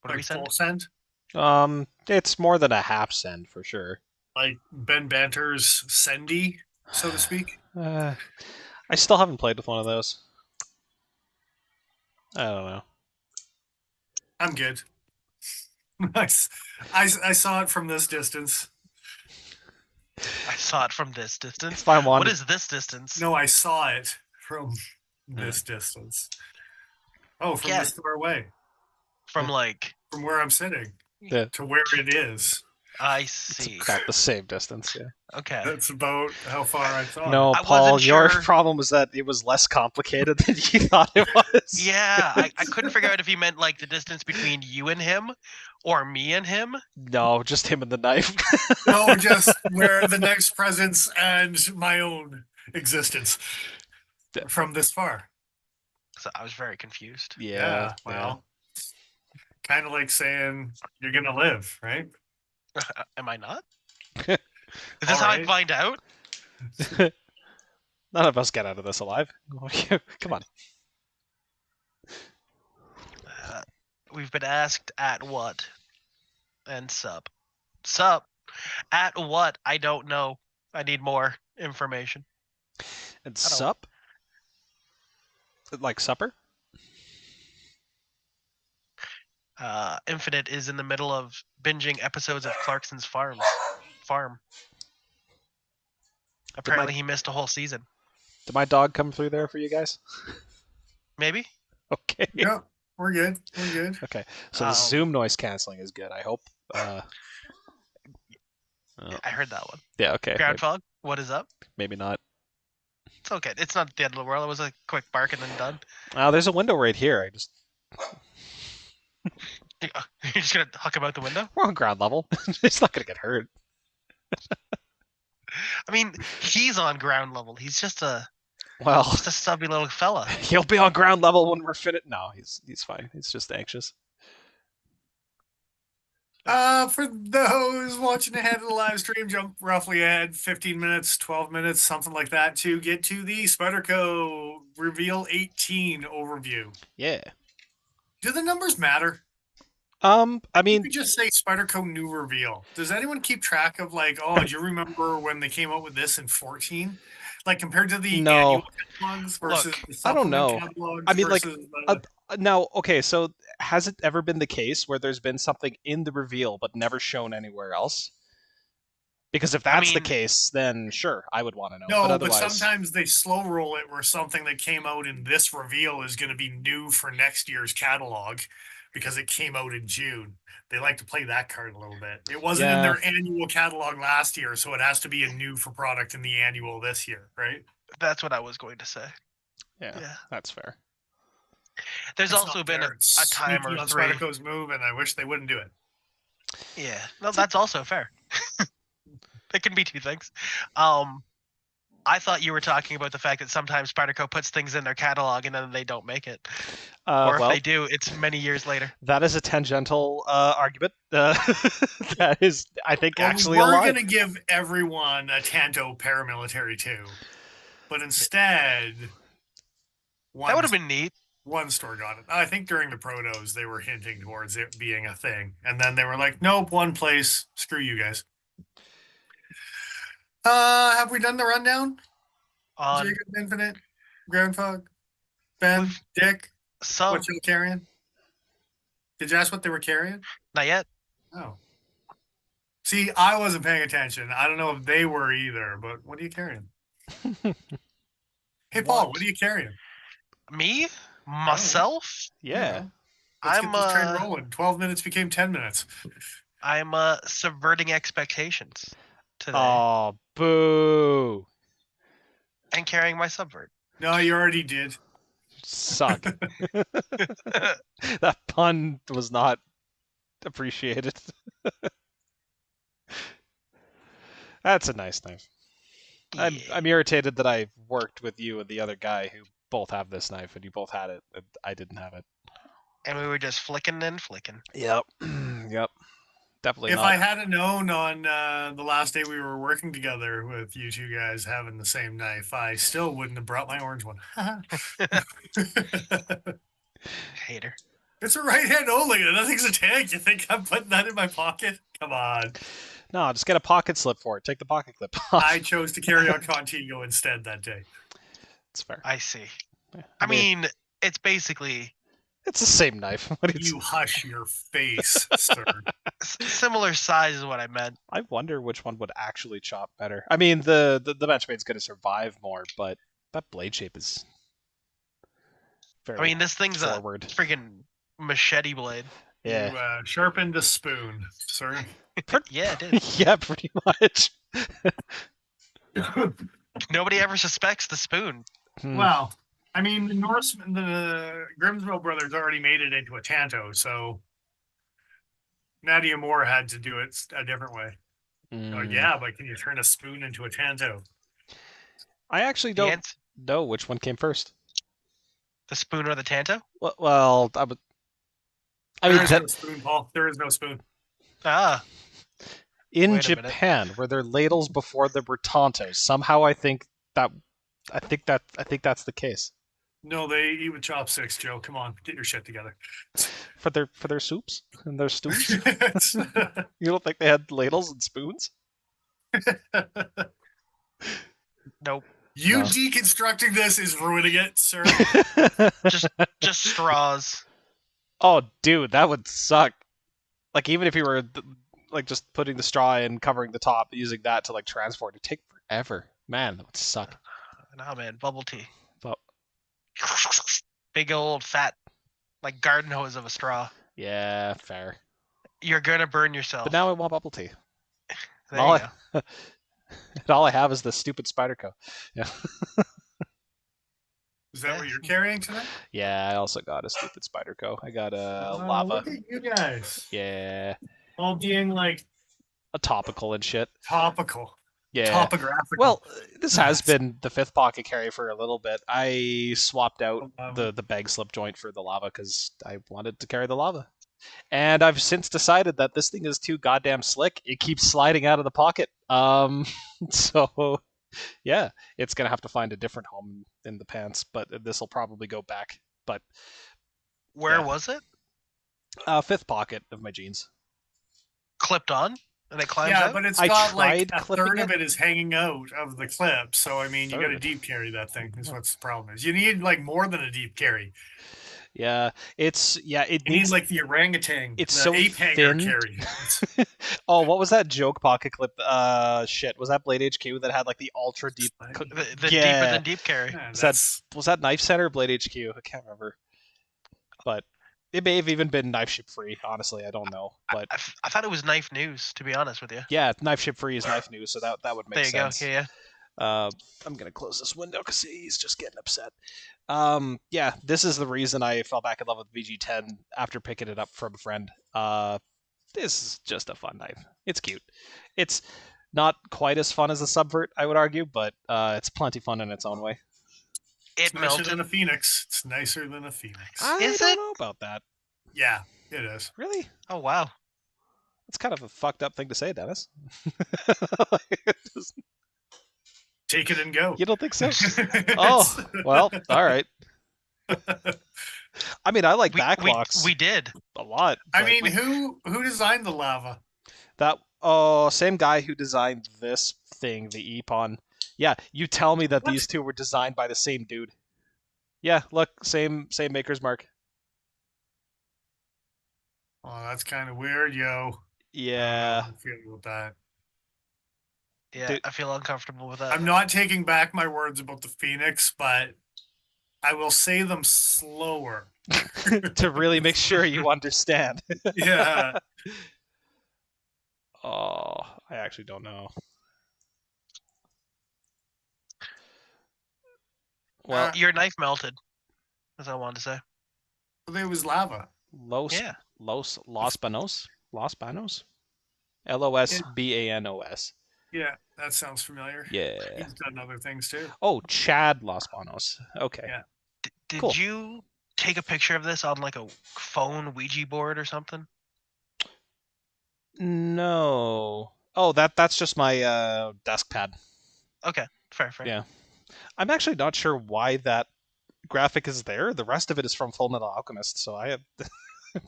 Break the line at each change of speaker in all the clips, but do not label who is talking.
What do we
Like
send?
full send?
It's more than a half send for sure.
Like Ben Banter's Sendy, so to speak?
Uh, I still haven't played with one of those. I don't know.
I'm good. Nice. I saw it from this distance.
I saw it from this distance.
If I
What
wanted,
is this distance?
No, I saw it from
Yeah.
this distance. Oh, from
Yeah,
this far away.
from like.
From where I'm sitting
yeah,
to where it is.
I
it's
see.
about the same distance. Yeah.
Okay.
That's about how far I saw it.
No,
I
Paul,
wasn't
your
sure.
problem was that it was less complicated than you thought it was.
Yeah, I couldn't figure out if he meant like the distance between you and him, or me and him.
No, just him and the knife.
No, just where the next presence and my own existence from this far.
So I was very confused.
Yeah,
Yeah, well, kind of like saying you're gonna live, right?
Am I not?
yeah.
Is this
All
how I
right.
find out?
None of us get out of this alive. Come on.
We've been asked at what? And sup. Sup. At what? I don't know. I need more information.
And
I don't-
sup? Like supper?
Infinite is in the middle of binging episodes of Clarkson's Farm. Apparently, he missed a whole season.
Did my dog come through there for you guys?
Maybe.
Okay.
Yeah, we're good. We're good.
Okay. So the Zoom noise canceling is good. I hope. Oh,
I heard that one.
yeah. Okay.
Ground fog. What is up?
Maybe not.
It's okay. It's not the end of the world. It was a quick bark and then done.
There's a window right here. I just
You're just gonna huck him out the window?
we're on ground level. It's not gonna get hurt.
I mean, he's on ground level. He's just a
Well,
stubby little fella.
he'll be on ground level when we're finished. No, he's fine. He's just anxious.
For those watching ahead of the live stream, jump roughly ahead 15 minutes, 12 minutes, something like that to get to the Spyderco Reveal 18 overview.
Yeah.
Do the numbers matter?
I
You
mean,
could just say Spyderco new reveal. Does anyone keep track of like, oh, do you remember when they came out with this in 14? Like compared to the
No.
annual catalogs versus
Look,
the
I don't
supplement
know.
catalogs
I mean, like,
versus
now, okay, so has it ever been the case where there's been something in the reveal but never shown anywhere else? Because if that's the
mean-
case, then sure, I would want to know.
No,
but
but
otherwise,
sometimes they slow roll it where something that came out in this reveal is going to be new for next year's catalog because it came out in June. They like to play that card a little bit. It wasn't in
Yeah.
their annual catalog last year, so it has to be a new for product in the annual this year, right?
That's what I was going to say.
yeah, that's fair.
There's
It's
also
not
been
fair.
a
It's
time
sneaky
or
on
three.
Spyderco's move, and I wish they wouldn't do it.
Yeah, no, that's also fair. It can be two things. I thought you were talking about the fact that sometimes Spyderco puts things in their catalog and then they don't make it, or if
Well,
they do, it's many years later.
that is a tangential argument. That is, I think,
Well,
actually
we were
alive.
going to give everyone a Tanto paramilitary too, but instead,
That would have been neat.
one store got it. I think during the protos they were hinting towards it being a thing, and then they were like, "Nope, one place. Screw you guys." Have we done the rundown?
On
Jacob, Infinite, Ground Fog, Ben,
We've-
Dick.
some,
What you carrying? Did you ask what they were carrying?
not yet.
Oh. See, I wasn't paying attention. I don't know if they were either, but what are you carrying? Hey, Paul, what are you carrying?
Me, myself,
Yeah.
Let's
I'm
get this train rolling. 12 minutes became 10 minutes.
I'm subverting expectations today
Oh, boo!
and carrying my subvert.
No, you already did.
Suck. That pun was not appreciated. That's a nice knife. I'm irritated that I worked with you and the other guy who both have this knife, and you both had it, and I didn't have it.
And we were just flicking and flicking.
Yep. Yep. Definitely
If
not.
I hadn't known on the last day we were working together with you two guys having the same knife, I still wouldn't have brought my orange one.
Hater.
It's a right hand only. That thing's a tank. You think I'm putting that in my pocket? Come on.
No, just get a pocket slip for it. Take the pocket clip off.
I chose to carry on Contigo instead that day.
It's fair.
I see.
Yeah,
I mean, it's basically
it's the same knife. What do
You hush your face, sir.
similar size is what I meant.
I wonder which one would actually chop better. I mean, the Benchmade's going to survive more, but that blade shape is very
I mean, this thing's
forward.
a freaking machete blade.
Yeah.
You sharpened a spoon, sir.
Yeah, it did.
Yeah, pretty much.
Nobody ever suspects the spoon.
Well, I mean, the Grimsville brothers already made it into a Tanto, so Nadia Moore had to do it a different way. Oh, yeah, but can you turn a spoon into a Tanto?
I actually
The
don't
ant-
know which one came first.
The spoon or the Tanto?
Well, I
There
mean,
is no spoon, Paul. There is no spoon.
Ah,
in
wait a minute.
Japan, where there ladles before there were tantos, somehow I think that's the case.
No, they eat with chopsticks, Joe. Come on, get your shit together.
For their soups and their stews. You don't think they had ladles and spoons?
nope.
You
No.
deconstructing this is ruining it, sir.
Just straws.
Oh, dude, that would suck. Like, even if you were like just putting the straw in, covering the top, using that to like transport, it'd take forever. Man, that would suck.
Nah, man, bubble tea.
But
Big old fat, like garden hose of a straw.
yeah, fair.
You're gonna burn yourself.
But now I want bubble tea.
There
all
you go.
And all I have is the stupid Spyderco. Yeah.
Is that what you're carrying tonight?
Yeah, I also got a stupid Spyderco. I got a
Oh,
lava.
Look at you guys.
Yeah,
All being like
a topical and shit.
topical.
Yeah.
Topographical.
Well, this has been the fifth pocket carry for a little bit. I swapped out the bag slip joint for the lava because I wanted to carry the lava. And I've since decided that this thing is too goddamn slick. It keeps sliding out of the pocket. So yeah, it's gonna have to find a different home in the pants, but this will probably go back. But
Where
yeah.
was it?
Fifth pocket of my jeans.
Clipped on, and it climbs
yeah,
out.
but it's
I
got like
tried
a
clipping
third of
it.
it is hanging out of the clip. So I mean, you got to
Third.
deep carry that thing. Is what's the problem is. You need like more than a deep carry.
Yeah, it
You
needs
need like the orangutan.
it's
the
so
ape hanger
thin.
carry.
Oh, what was that joke pocket clip? Shit, was that Blade HQ that had like the ultra deep?
The
Yeah.
deeper than deep carry.
Yeah,
Was that Knife Center or Blade HQ? I can't remember. But it may have even been Knife Ship Free. Honestly, I don't know. But
I thought it was Knife News, to be honest with you.
yeah, Knife Ship Free is Knife News, so that would make
There you
sense.
go. Yeah.
I'm gonna close this window because he's just getting upset. Yeah, this is the reason I fell back in love with VG10 after picking it up from a friend. This is just a fun knife. It's cute. It's not quite as fun as a Subvert, I would argue, but it's plenty fun in its own way.
It
nicer
melted.
than a phoenix. It's nicer than a phoenix.
I
Is
don't
it?
know about that.
Yeah, it is.
Really?
Oh wow.
That's kind of a fucked up thing to say, Dennis.
Take it and go.
You don't think so? Oh, well, all right. I mean, I like backlocks
We did.
a lot.
I
but
mean, who designed the lava?
that same guy who designed this thing, the Epon. Yeah, you tell me that
What?
these two were designed by the same dude. Yeah, look, same maker's mark.
Oh, that's kind of weird, yo.
Yeah.
I'm feeling about that.
Yeah,
Dude.
I feel uncomfortable with that.
I'm not taking back my words about the phoenix, but I will say them slower.
To really make sure you understand.
Yeah.
Oh, I actually don't know. Well,
Your knife melted. That's all I wanted to say.
It was lava.
Los
Yeah.
Banos? Los Banos? LOSBANOS.
Yeah, that sounds familiar.
Yeah.
He's done other things too.
Oh, Chad Los Banos. Okay.
Yeah.
Did
Cool.
you take a picture of this on like a phone Ouija board or something?
No. Oh, that's just my desk pad.
Okay, fair.
Yeah. I'm actually not sure why that graphic is there. The rest of it is from Full Metal Alchemist, so I have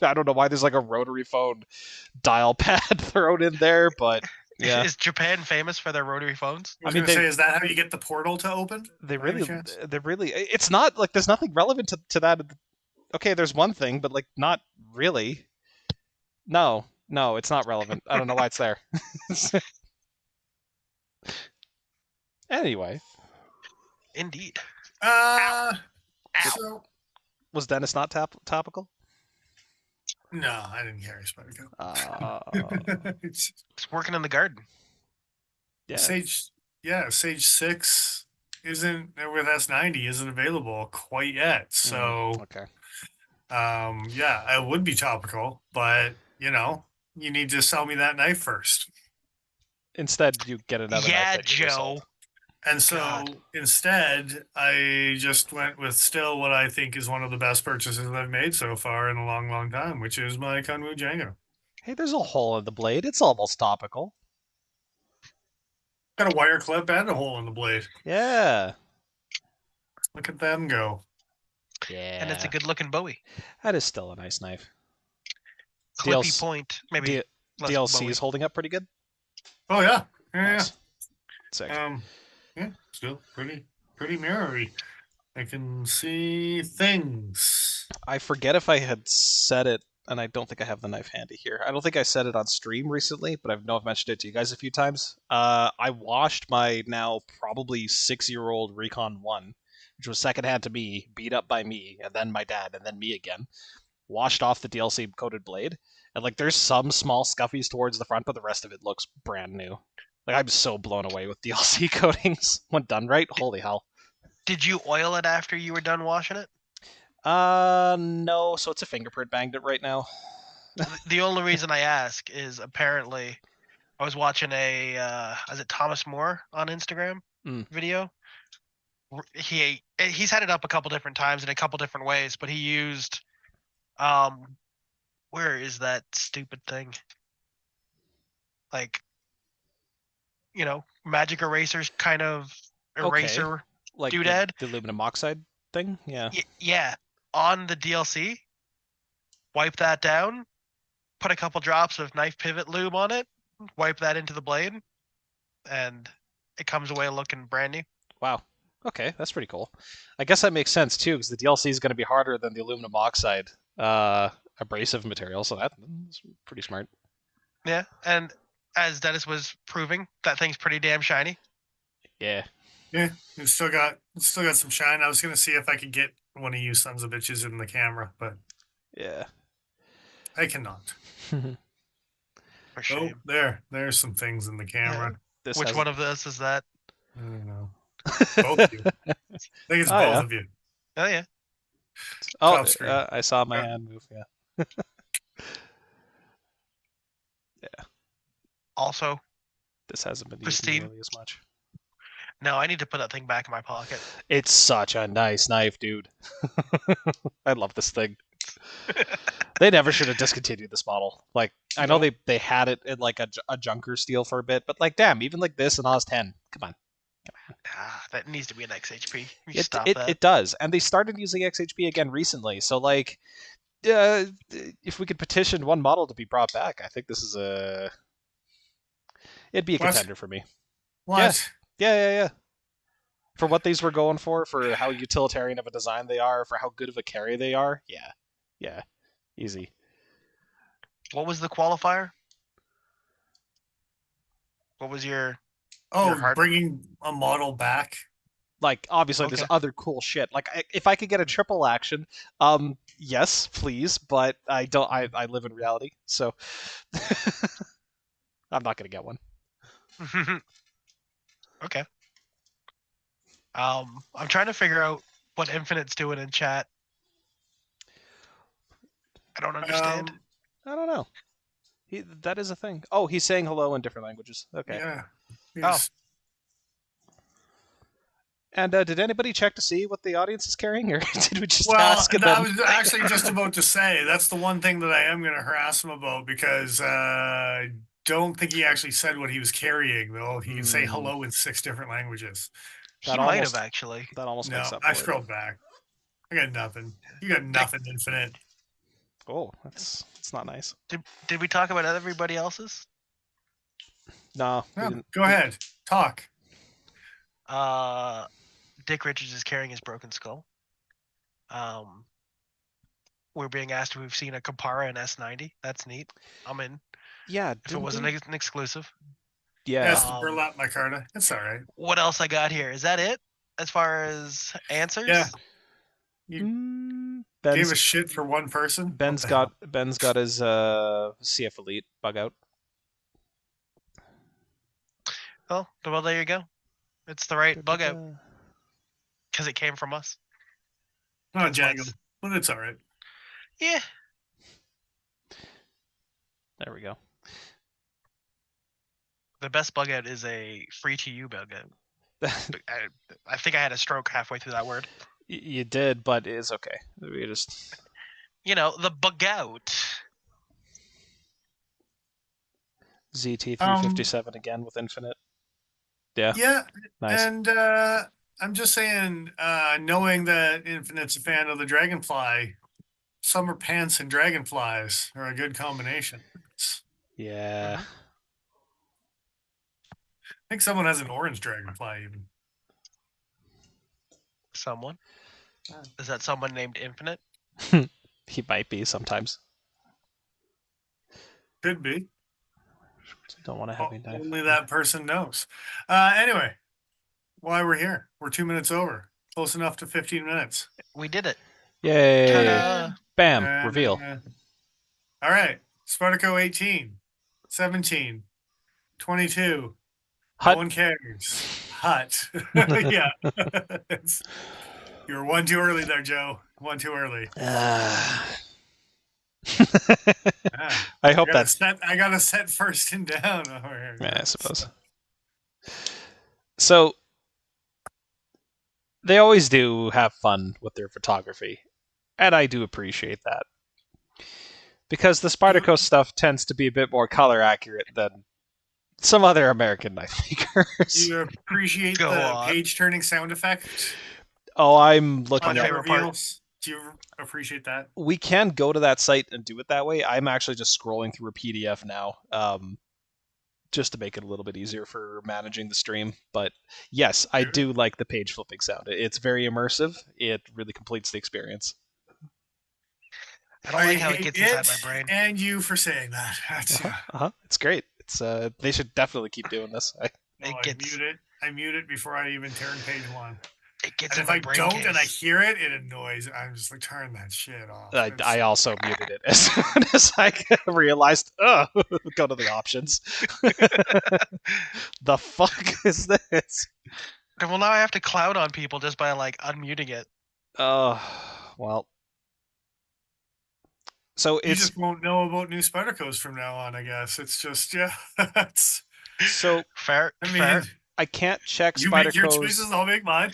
I don't know why there's like a rotary phone dial pad thrown in there, but yeah.
Is Japan famous for their rotary phones?
I was going to say, is that how you get the portal to open?
They really. It's not like there's nothing relevant to that. Okay, there's one thing, but like not really. No, it's not relevant. I don't know why it's there. Anyway.
Indeed.
So
was Dennis not topical?
No, I didn't carry Spyderco.
It's working in the garden.
Yeah.
Sage 6 isn't with S90 isn't available quite yet. So
okay.
Yeah, it would be topical, but you need to sell me that knife first.
Instead, you get another knife.
Yeah, Joe.
And so instead, I just went with still what I think is one of the best purchases I've made so far in a long, long time, which is my Kunwu Django.
Hey, there's a hole in the blade. It's almost topical.
Got a wire clip and a hole in the blade.
Yeah.
Look at them go.
Yeah.
And it's a good-looking Bowie.
That is still a nice knife.
Clippy point, maybe.
DLC is holding up pretty good.
Oh yeah,
nice.
Sick. Yeah, still pretty mirrory. I can see things.
I forget if I had said it, and I don't think I have the knife handy here. I don't think I said it on stream recently, but I know I've mentioned it to you guys a few times. I washed my now probably 6-year-old Recon 1, which was secondhand to me, beat up by me, and then my dad, and then me again. Washed off the DLC coated blade, and like there's some small scuffies towards the front, but the rest of it looks brand new. Like I'm so blown away with DLC coatings when done right. Holy hell!
Did you oil it after you were done washing it?
No. So it's a fingerprint banged it right now.
The only reason I ask is apparently I was watching is it Thomas Moore on Instagram video? He's had it up a couple different times in a couple different ways, but he used where is that stupid thing? Like, magic erasers kind of eraser
like
doodad.
The aluminum oxide thing? Yeah.
Yeah. On the DLC, wipe that down, put a couple drops of knife pivot lube on it, wipe that into the blade, and it comes away looking brand new.
Wow. Okay, that's pretty cool. I guess that makes sense too, because the DLC is going to be harder than the aluminum oxide abrasive material, so that's pretty smart.
Yeah, and as Dennis was proving, that thing's pretty damn shiny.
Yeah.
Yeah, it's still got some shine. I was gonna see if I could get one of you sons of bitches in the camera, but
yeah,
I cannot.
For shame.
Oh, there's some things in the camera.
Yeah. Which one of this is that?
I don't know. Both of you. I think it's both of you.
Oh yeah.
Oh, I saw my hand move. Yeah. Yeah.
Also,
this hasn't been used nearly as much.
No, I need to put that thing back in my pocket.
It's such a nice knife, dude. I love this thing. They never should have discontinued this model. Like, I know they had it in like a junker steel for a bit, but like, damn, even like this in Oz 10. Come on.
That needs to be an XHP.
It does, and they started using XHP again recently. So like, if we could petition one model to be brought back, I think this is it'd be a contender for me.
What?
Yeah. For what these were going for how utilitarian of a design they are, for how good of a carry they are, yeah, easy.
What was the qualifier? What was your?
Bringing a model back.
Like, obviously, there's other cool shit. Like, if I could get a triple action, yes, please. But I don't. I live in reality, so I'm not gonna get one.
Okay. I'm trying to figure out what Infinite's doing in chat. I don't understand.
I don't know. That is a thing. Oh, he's saying hello in different languages. Okay.
Yeah.
Yes.
Oh. And did anybody check to see what the audience is carrying, or did we just ask?
Well, I was actually just about to say that's the one thing that I am going to harass him about, because I don't think he actually said what he was carrying, though. He can say hello in 6 different languages.
He might have actually.
That almost makes up.
I scrolled back. I got nothing. You got nothing, Infinite.
Oh, that's not nice.
Did we talk about everybody else's?
No, we
Yeah,
didn't.
go ahead. Talk.
Dick Richards is carrying his broken skull. We're being asked if we've seen a Capara in S90. That's neat. I'm in.
Yeah,
If it wasn't an exclusive.
Yeah.
That's the burlap micarta. It's all right.
What else I got here? Is that it? As far as answers?
Yeah.
You
gave a shit for one person.
Ben's got his CF Elite bug out.
Well, there you go. It's the right bug out because it came from us.
Not jangled, but it's all right.
Yeah.
There we go.
The best bug out is a free to you bug out. I think I had a stroke halfway through that word.
You did, but it's okay. We just,
the bug out.
ZT357 again with Infinite. Yeah.
Yeah.
Nice.
And I'm just saying, knowing that Infinite's a fan of the Dragonfly, summer pants and dragonflies are a good combination.
Yeah.
I think someone has an orange dragonfly even.
Someone? Is that someone named Infinite?
He might be sometimes.
Could be.
Don't want to have any knife.
Only that person knows. Anyway, why we're here. We're 2 minutes over. Close enough to 15 minutes.
We did it.
Yay.
Ta-da.
Bam. Reveal.
All right. Spyderco 18, 17, 22.
Hut.
No one cares. Hut. Yeah. You're one too early there, Joe. One too early.
I hope that's.
I got to set first and down over here.
Yeah, I suppose. So they always do have fun with their photography, and I do appreciate that. Because the Spyderco stuff tends to be a bit more color accurate than some other American knife makers.
Do you appreciate the page turning sound effect?
Oh, I'm looking at
reveals. Do you appreciate that?
We can go to that site and do it that way. I'm actually just scrolling through a PDF now, just to make it a little bit easier for managing the stream. But yes, I do like the page flipping sound. It's very immersive. It really completes the experience.
I don't like how it gets inside my brain.
And you for saying that.
It's great. It's they should definitely keep doing this.
I mute it before I even turn page one.
It gets
and if I don't and I hear it, it annoys. I'm just like, turn that shit off.
I also muted it as soon as I realized. Oh, go to the options. The fuck is this?
Well, now I have to cloud on people just by unmuting it.
Well. So
you just won't know about new Spydercos from now on, I guess. It's just that's
so
fair.
I mean,
fair.
I can't check Spyderco's.
You make your choices, I'll make mine.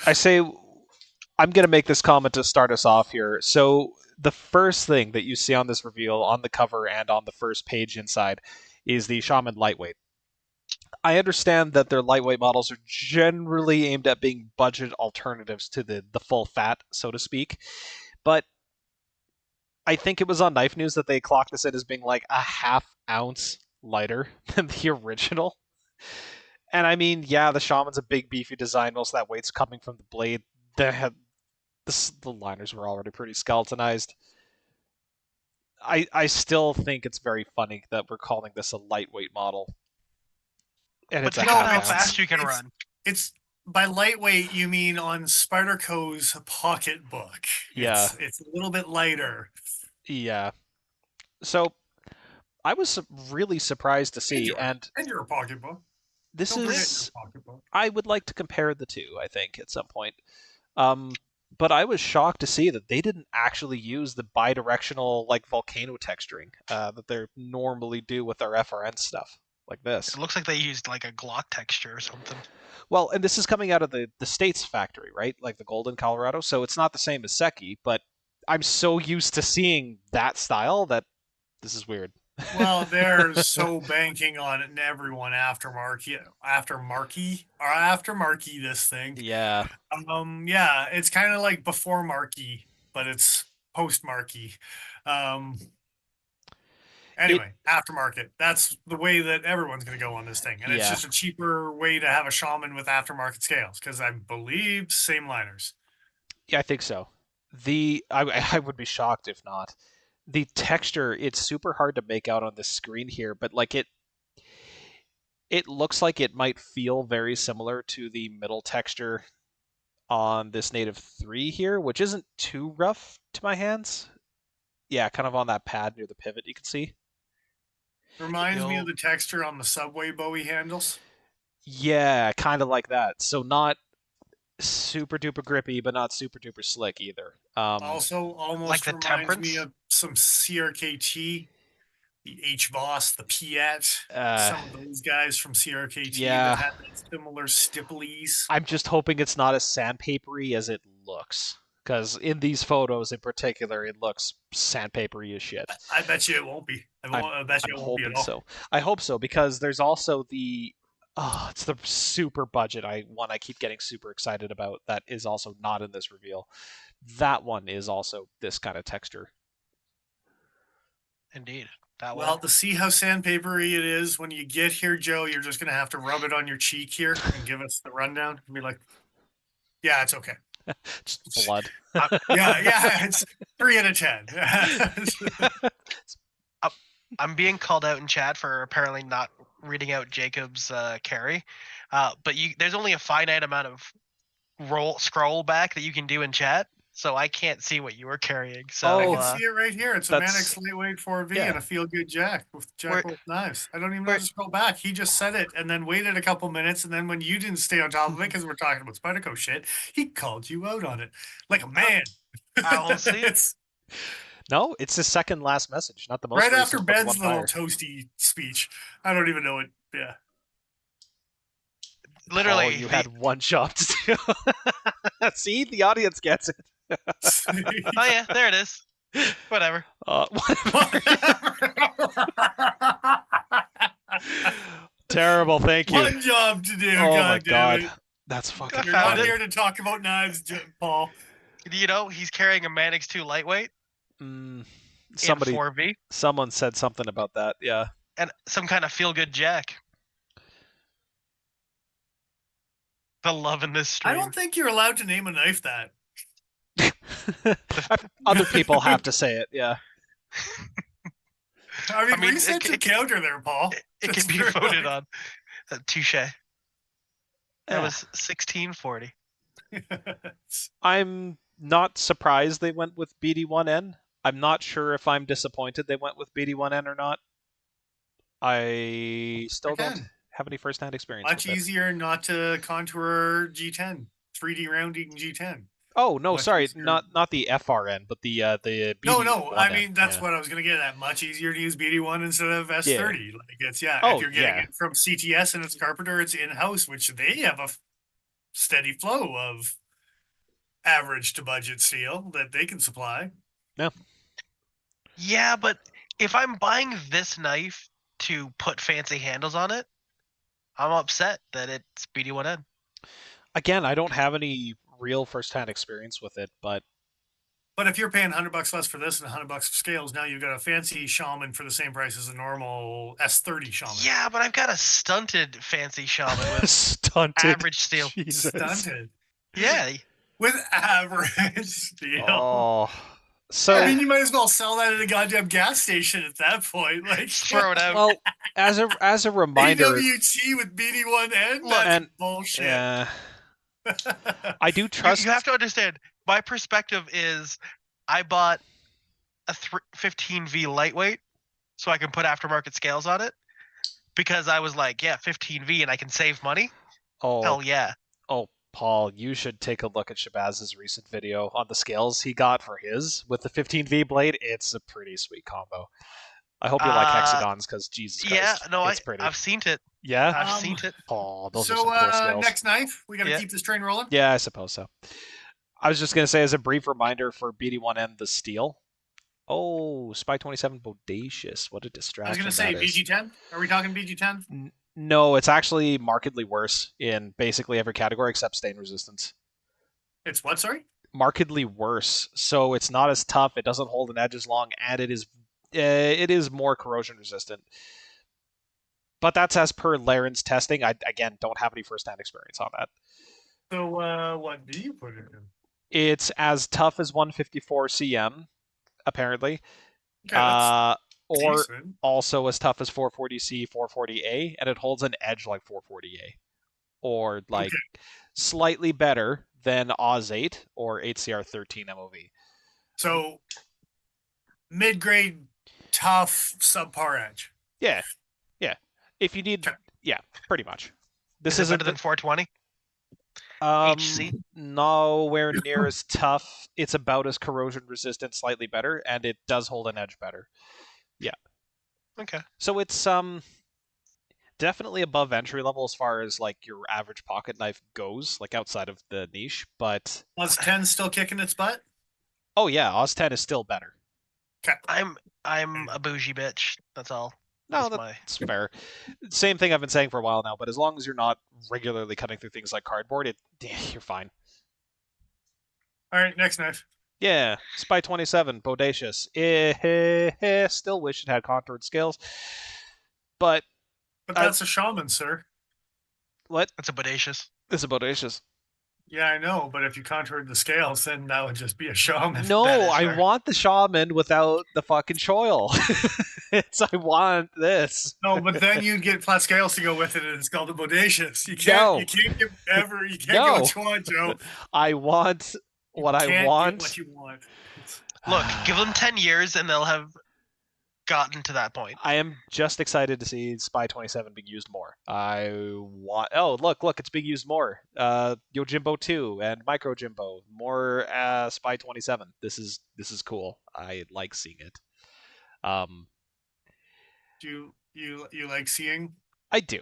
I say I'm going to make this comment to start us off here. So the first thing that you see on this reveal, on the cover and on the first page inside, is the Shaman Lightweight. I understand that their lightweight models are generally aimed at being budget alternatives to the full fat, so to speak. But I think it was on Knife News that they clocked this in as being like a half ounce lighter than the original. And I mean, yeah, the Shaman's a big beefy design. Most of that weight's coming from the blade. The liners were already pretty skeletonized. I still think it's very funny that we're calling this a lightweight model. And
but
it's
how fast you can run.
It's by lightweight you mean on Spyderco's pocketbook.
Yeah.
It's a little bit lighter.
Yeah. So I was really surprised to see, and
your pocketbook.
This is. I would like to compare the two, I think, at some point. But I was shocked to see that they didn't actually use the bidirectional volcano texturing that they normally do with their FRN stuff, like this.
It looks like they used a Glock texture or something.
Well, and this is coming out of the States factory, right? Like the Golden, Colorado. So it's not the same as Seki, but I'm so used to seeing that style that this is weird.
Well, they're so banking on it and everyone aftermarket this thing.
Yeah.
Yeah, it's kind of like before Marquee but it's post-marquee. Anyway, aftermarket. That's the way that everyone's going to go on this thing. And it's just a cheaper way to have a shaman with aftermarket scales because I believe same liners.
Yeah, I think so. I would be shocked if not. The texture, it's super hard to make out on the screen here, but like it looks like it might feel very similar to the middle texture on this Native 3 here, which isn't too rough to my hands. Yeah, kind of on that pad near the pivot you can see.
Reminds me of the texture on the Subway Bowie handles.
Yeah, kind of like that. So not super duper grippy, but not super duper slick either.
Also, almost
like the
reminds
Temperance?
me of some CRKT, the HVOS, the Piet, some of those guys from CRKT that had similar stipplies.
I'm just hoping it's not as sandpapery as it looks. Because in these photos in particular, it looks sandpapery as shit.
I bet you it won't be. I bet you it won't be at all.
So. I hope so, because there's also it's the super budget one I keep getting super excited about that is also not in this reveal. That one is also this kind of texture.
Indeed.
Well, to see how sandpapery it is when you get here, Joe, you're just going to have to rub it on your cheek here and give us the rundown and be like, yeah, it's okay.
Just blood.
yeah, it's 3 out of 10.
I'm being called out in chat for apparently not reading out Jacob's carry, but there's only a finite amount of scroll back that you can do in chat, so I can't see what you were carrying. So
I can see it right here. It's a Mannix lightweight 4V and a feel good jack with with knives. I don't even know how to scroll back. He just said it and then waited a couple minutes, and then when you didn't stay on top of it because we're talking about Spyderco shit, he called you out on it like a man.
I'll see.
No, it's his second last message, not the most.
Right after Ben's little toasty speech. I don't even know it. Yeah.
Literally,
you had one job to do. See, the audience gets it.
Oh yeah, there it is. Whatever.
Terrible. Thank you.
One job to do.
Oh my god, that's fucking.
You're not here to talk about knives, Paul.
You know he's carrying a Mannix 2 lightweight.
Someone said something about that. Yeah.
And some kind of feel good jack. The love in this stream.
I don't think you're allowed to name a knife that.
Other people have to say it, yeah.
I mean reset your counter there, Paul.
It can be voted on. Touche. That was 1640.
I'm not surprised they went with BD1N. I'm not sure if I'm disappointed they went with BD1N or not. I still don't have any first-hand experience.
Much easier not to contour G10, 3D rounding G10.
Oh no, sorry, not the FRN, but the BD1N.
No. I mean that's what I was gonna get at. Much easier to use BD1 instead of S30. Yeah. Like it's if you're getting it from CTS and it's Carpenter, it's in-house, which they have a steady flow of average to budget steel that they can supply.
Yeah.
Yeah, but if I'm buying this knife to put fancy handles on it, I'm upset that it's BD1N.
Again, I don't have any real first-hand experience with it, but
if you're paying $100 less for this and $100 for scales, now you've got a fancy shaman for the same price as a normal S30 shaman.
Yeah, but I've got a stunted fancy shaman with
stunted
average steel.
Jesus.
Stunted.
Yeah,
with average steel.
Oh. So
I mean, you might as well sell that at a goddamn gas station at that point. Like,
throw it out.
Well, as a reminder,
AWT with BD1N. That's bullshit.
Yeah. I do trust.
You have to understand. My perspective is, I bought a 15V lightweight, so I can put aftermarket scales on it, because I was like, yeah, 15V, and I can save money.
Oh,
hell yeah.
Oh, Paul, you should take a look at Shabaz's recent video on the scales he got for his with the 15V blade. It's a pretty sweet combo. I hope you like hexagons, because Jesus Christ,
yeah, no,
it's pretty.
I've seen it.
Yeah,
I've seen it.
Oh, those are some cool scales.
Next knife, we got to keep this train rolling.
Yeah, I suppose so. I was just gonna say, as a brief reminder for BD1N, the steel. Oh, Spy 27 Bodacious. What a distraction.
I was gonna say BG10. Are we talking BG10?
No, it's actually markedly worse in basically every category except stain resistance.
It's what, sorry?
markedly worse. So it's not as tough. It doesn't hold an edge as long, and it is more corrosion resistant. But that's as per Laren's testing. I again don't have any first-hand experience on that.
So what do you put it in?
It's as tough as 154 cm, apparently,
Okay,
or
decent.
also as tough as 440C, 440A, and it holds an edge like 440A, or like slightly better than Oz 8 or HCR 13 MOV.
So mid-grade, tough, subpar edge.
Yeah. If you need,
Okay.
yeah, pretty much. This
Is it
isn't
better than 420? HC?
nowhere near as tough. It's about as corrosion resistant, slightly better, and it does hold an edge better. Yeah.
Okay.
So it's definitely above entry level as far as like your average pocket knife goes, like outside of the niche. But
Was 10 still kicking its butt?
oh yeah, Oz 10 is still better.
Okay.
I'm a bougie bitch. That's all.
No, that's fair. Same thing I've been saying for a while now. But as long as you're not regularly cutting through things like cardboard, you're fine.
All right, next knife.
Yeah, Spy 27, Bodacious. Still wish it had contoured scales. But
that's a shaman, sir.
What?
It's a bodacious.
It's a Bodacious.
Yeah, I know, but if you contoured the scales, then that would just be a shaman.
No, I
fair.
want the shaman without the fucking shoil. I want this.
No, but then you'd get flat scales to go with it, and it's called a bodacious. You
No.
can't get you can't
No.
get what you want, Joe.
I want what I
Can't
want.
get what you want.
Look, give them 10 years and they'll have gotten to that point.
I am just excited to see Spy 27 being used more. I want. Oh, look, it's being used more. Yojimbo 2 and Micro Jimbo, more Spy 27. This is cool. I like seeing it.
Do you like seeing
I do.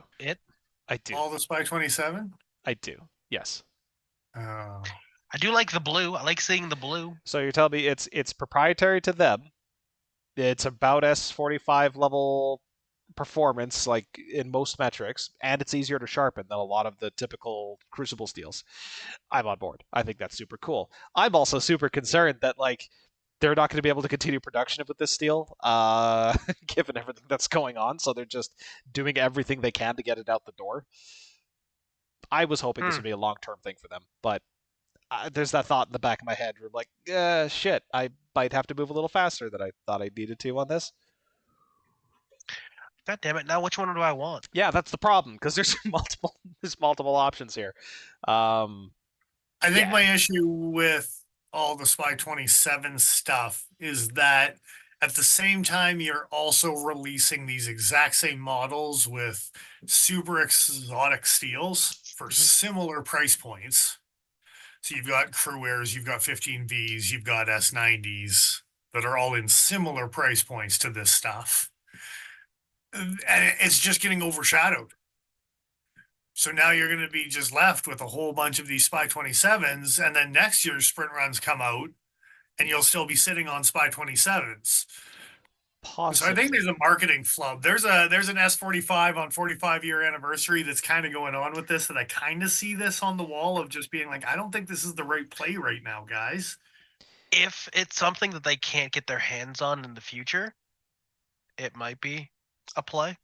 I do.
all the Spy 27?
I do. Yes.
Oh.
I do like the blue. I like seeing the blue.
So you're telling me it's proprietary to them. It's about S45 level performance, like in most metrics, and it's easier to sharpen than a lot of the typical Crucible steels. I'm on board. I think that's super cool. I'm also super concerned that like they're not going to be able to continue production with this steel, given everything that's going on. So they're just doing everything they can to get it out the door. I was hoping this would be a long-term thing for them, but there's that thought in the back of my head where I'm like, shit, I might have to move a little faster than I thought I needed to on this.
God damn it! Now which one do I want?
Yeah, that's the problem because there's multiple options here.
I think my issue with all the Spy 27 stuff is that at the same time you're also releasing these exact same models with super exotic steels for similar price points. So you've got Crewwares, you've got 15Vs, you've got S90s that are all in similar price points to this stuff. And it's just getting overshadowed. So now you're going to be just left with a whole bunch of these Spy 27s, and then next year's sprint runs come out, and you'll still be sitting on Spy 27s.
Possibly.
So I think there's a marketing flub. There's an S45 on 45-year anniversary that's kind of going on with this, that I kind of see this on the wall of just being like, I don't think this is the right play right now, guys.
If it's something that they can't get their hands on in the future, it might be a play.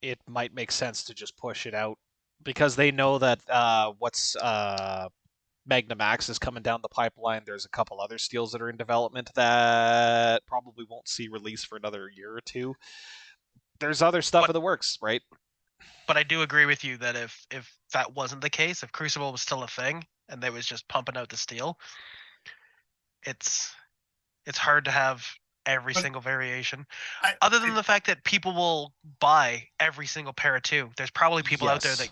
It might make sense to just push it out because they know that Magnamax is coming down the pipeline. There's a couple other steels that are in development that probably won't see release for another year or two. There's other stuff in the works, right?
But I do agree with you that if that wasn't the case, if Crucible was still a thing and they was just pumping out the steel, it's hard to have every single variation. Other than the fact that people will buy every single pair of two. There's probably people out there that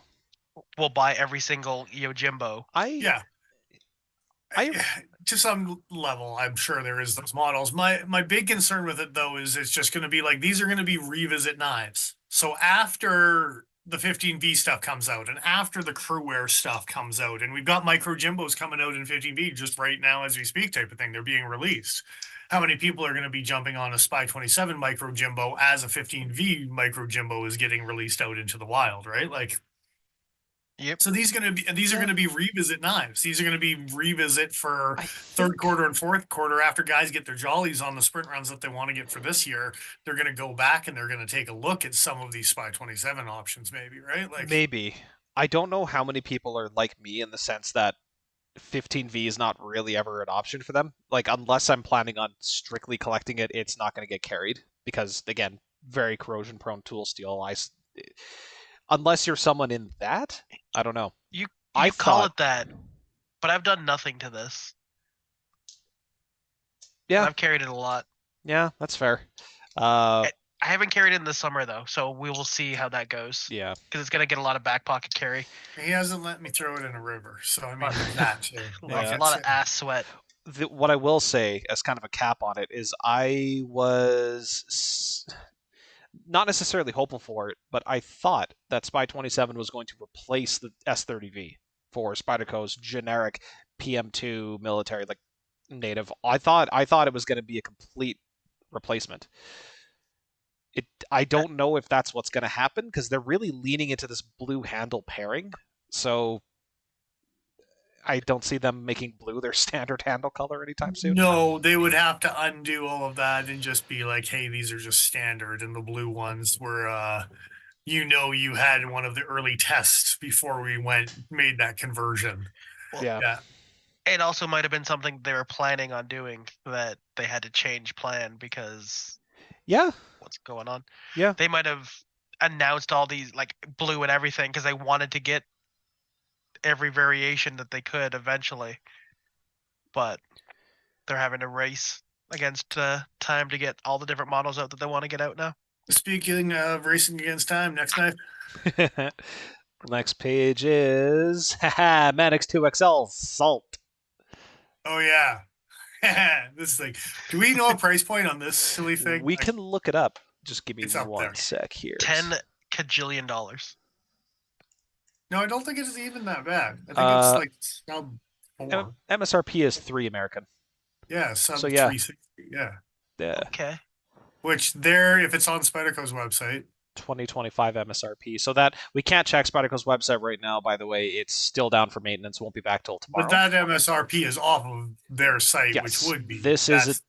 will buy every single Yojimbo.
To some level, I'm sure there is those models. My big concern with it, though, is it's just going to be like, these are going to be revisit knives. So after the 15V stuff comes out and after the Crewware stuff comes out, and we've got Micro Jimbos coming out in 15V just right now as we speak type of thing, they're being released. How many people are going to be jumping on a Spy 27 Micro Jimbo as a 15V Micro Jimbo is getting released out into the wild, right? Like,
Yep.
So these are gonna be revisit knives. These are gonna be revisit for third quarter and fourth quarter after guys get their jollies on the sprint runs that they want to get for this year. They're gonna go back and they're gonna take a look at some of these Spy 27 options, maybe, right? Like
maybe. I don't know how many people are like me in the sense that 15V is not really ever an option for them. Like, unless I'm planning on strictly collecting it, it's not going to get carried because, again, very corrosion-prone tool steel. Unless you're someone in that, I don't know.
You
I
call
thought-
it that, but I've done nothing to this.
Yeah.
And I've carried it a lot.
Yeah, that's fair.
I haven't carried it in the summer though, so we will see how that goes.
Yeah.
Because it's gonna get a lot of back pocket carry.
he hasn't let me throw it in a river, so I mean there's that too.
A lot of ass sweat.
What I will say as kind of a cap on it is I was not necessarily hopeful for it, but I thought that Spy 27 was going to replace the S30V for Spyderco's generic PM2 military, like native. I thought it was going to be a complete replacement. I don't know if that's what's going to happen because they're really leaning into this blue handle pairing. So I don't see them making blue their standard handle color anytime soon.
No, they would have to undo all of that and just be like, hey, these are just standard. And the blue ones were, you had one of the early tests before we made that conversion.
Well,
yeah.
It also might have been something they were planning on doing that they had to change plan because what's going on.
Yeah.
They might have announced all these like blue and everything because they wanted to get every variation that they could eventually. But they're having to race against time to get all the different models out that they want to get out now.
Speaking of racing against time, next knife.
Next page is Manix 2XL Salt.
Oh yeah. This is like, do we know a price point on this silly thing?
We can look it up. Just give me
It's up
one
there.
sec here.
$10 cajillion.
No, I don't think it's even that bad. I think it's like sub 4.
MSRP is 3 American.
Yeah, sub
So, yeah.
360. Yeah.
Okay.
Which if it's on Spyderco's website.
2025 MSRP. So that we can't check Spyderco's website right now. By the way, it's still down for maintenance. Won't be back till tomorrow.
But that MSRP is off of their site,
Yes,
which would be
this is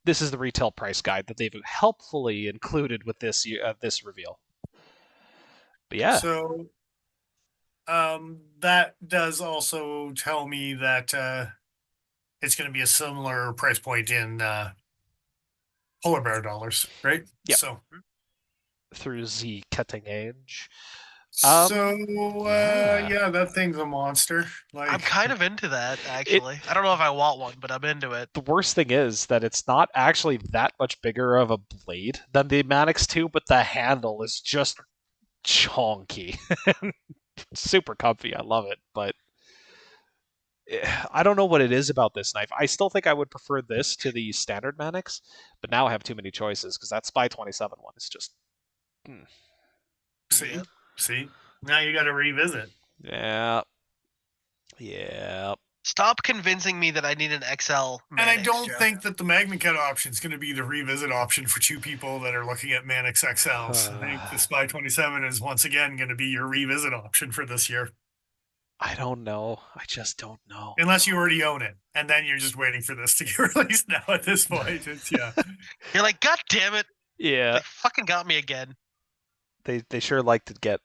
the retail price guide that they've helpfully included with this this reveal. But yeah.
So that does also tell me that it's going to be a similar price point in polar bear dollars, right?
Yeah.
So
through the cutting edge.
Yeah, that thing's a monster. Like,
I'm kind of into that actually. I don't know if I want one, but I'm into it.
The worst thing is that it's not actually that much bigger of a blade than the Manix 2, but the handle is just chonky. Super comfy. I love it, but I don't know what it is about this knife. I still think I would prefer this to the standard Manix, but now I have too many choices because that Spy 27 one is just...
See, now you got to revisit.
Yeah.
Stop convincing me that I need an XL.
And I don't think that the Magna Cut option is going to be the revisit option for 2 people that are looking at Manix XLs. I think the Spy 27 is once again going to be your revisit option for this year.
I don't know. I just don't know.
Unless you already own it, and then you're just waiting for this to get released now at this point.
You're like, God damn it.
Yeah.
They fucking got me again.
They sure like to get...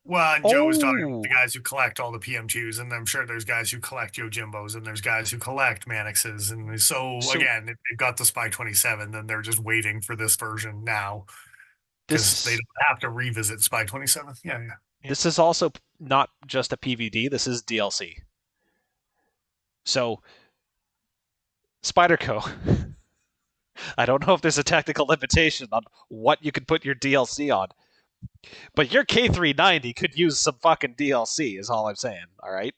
Well, and Joe was talking about the guys who collect all the PM2s, and I'm sure there's guys who collect Yojimbos, and there's guys who collect Manixes. And so again, if they've got the Spy 27, then they're just waiting for this version now. Because they don't have to revisit Spy 27. Yeah.
This is also not just a PVD, this is DLC. So, Spyderco, I don't know if there's a technical limitation on what you can put your DLC on, but your K390 could use some fucking DLC, is all I'm saying, all right?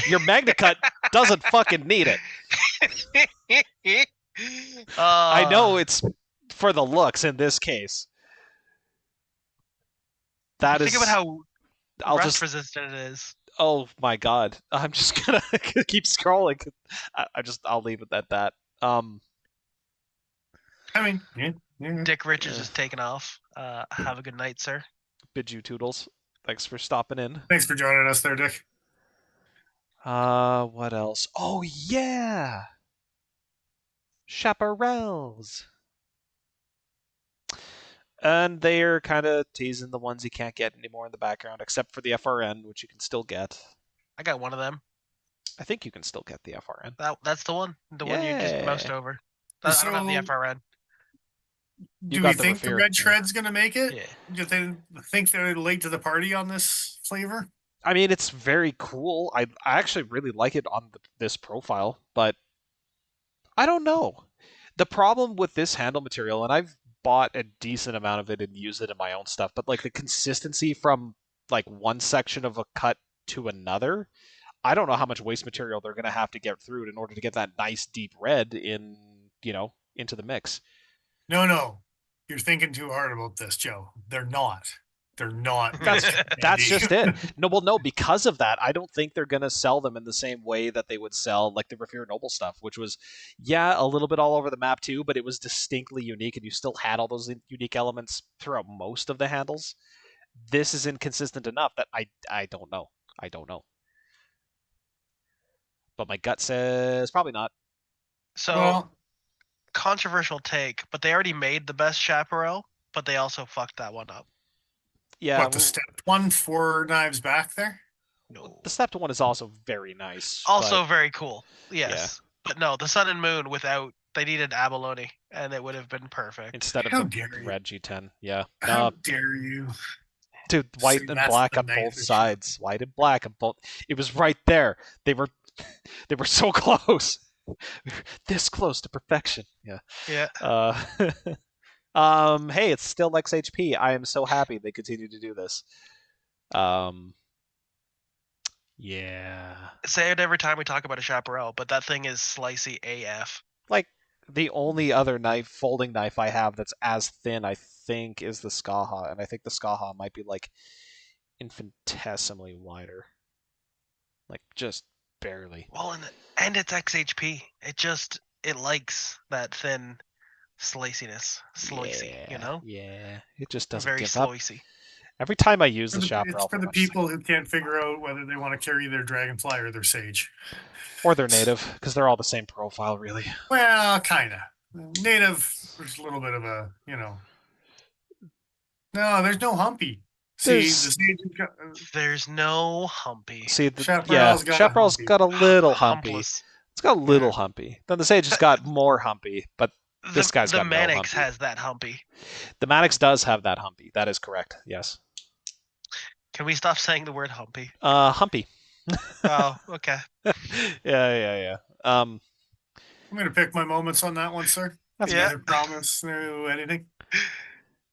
Your Magna Cut doesn't fucking need it. I know it's for the looks in this case.
Think about how rust resistant it is.
Oh my god! I'm just gonna keep scrolling. I'll leave it at that.
I mean, yeah.
Dick Rich is just taking off. Have a good night, sir.
Bid you toodles. Thanks for stopping in.
Thanks for joining us there, Dick.
What else? Oh, yeah! Chaparrals! And they're kind of teasing the ones you can't get anymore in the background, except for the FRN, which you can still get.
I got one of them.
I think you can still get the FRN.
That's the one. The one you just moused over. I don't have the FRN.
Do we think the red shred's going to make it?
Yeah.
Do they think they're late to the party on this flavor?
I mean, it's very cool. I actually really like it on this profile, but I don't know. The problem with this handle material, and I've bought a decent amount of it and used it in my own stuff, but like the consistency from like one section of a cut to another, I don't know how much waste material they're going to have to get through in order to get that nice deep red in, into the mix.
No. You're thinking too hard about this, Joe. They're not. They're not.
That's just it. No, because of that, I don't think they're going to sell them in the same way that they would sell like the Revere Noble stuff, which was, a little bit all over the map too, but it was distinctly unique, and you still had all those unique elements throughout most of the handles. This is inconsistent enough that I don't know. I don't know. But my gut says probably not.
So, controversial take, but they already made the best chaparral, but they also fucked that one up.
Yeah.
What, the stepped one 4 knives back there?
No.
The stepped one is also very nice.
Also very cool. Yes. Yeah. But no, the Sun and Moon they needed abalone, and it would have been perfect.
Instead of the red G10. Yeah.
How dare you?
Dude, white and black on both sides. White and black on both. It was right there. They were so close. This close to perfection. Yeah.
Yeah.
Hey, it's still XHP. I am so happy they continue to do this. Yeah.
Say it every time we talk about a chaparral, but that thing is slicey AF.
Like, the only other folding knife I have that's as thin, I think, is the Skaha, and I think the Skaha might be, like, infinitesimally wider. Like, just barely.
Well, and it's XHP. It likes that thin sliciness. Slicey,
Yeah, it just doesn't
very
give
slicey.
up. Every time I use the chaparral,
it's for the people who can't figure out whether they want to carry their dragonfly or their sage,
or their native, because they're all the same profile, really.
Well, kind of. Native, there's a little bit of a, No, there's no humpy.
There's no humpy.
See, Chaparral's got a little humpy.
Humpless.
It's got a little humpy. Then the Sage has got more humpy, but this guy's got no humpy.
The Mannix has that humpy.
The Mannix does have that humpy. That is correct. Yes.
Can we stop saying the word humpy?
Humpy.
Oh, okay.
Yeah.
I'm gonna pick my moments on that one, sir.
That's
neither promise, no anything.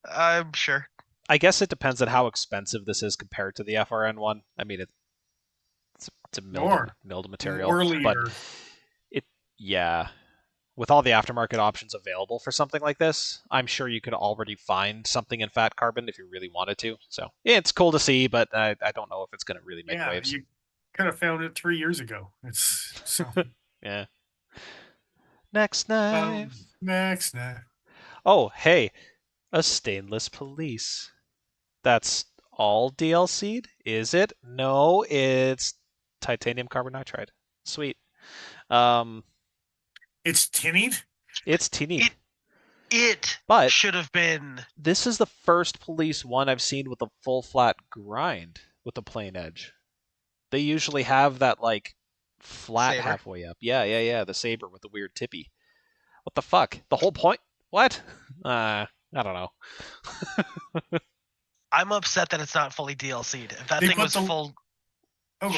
I'm sure.
I guess it depends on how expensive this is compared to the FRN one. I mean, it's a milled material, but with all the aftermarket options available for something like this, I'm sure you could already find something in fat carbon if you really wanted to. So it's cool to see, but I don't know if it's going to really make waves.
You could have found it 3 years ago.
Yeah. Next knife.
Next knife.
Oh, hey, a stainless police. That's all DLC'd? Is it? No, it's titanium carbon nitride. Sweet.
It's tinnied?
It's tinnied.
It
but
should have been.
This is the first police one I've seen with a full flat grind with a plain edge. They usually have that like flat
saber.
Halfway up. Yeah. The saber with the weird tippy. What the fuck? The whole point? What? I don't know.
I'm upset that it's not fully DLC'd. If that thing was full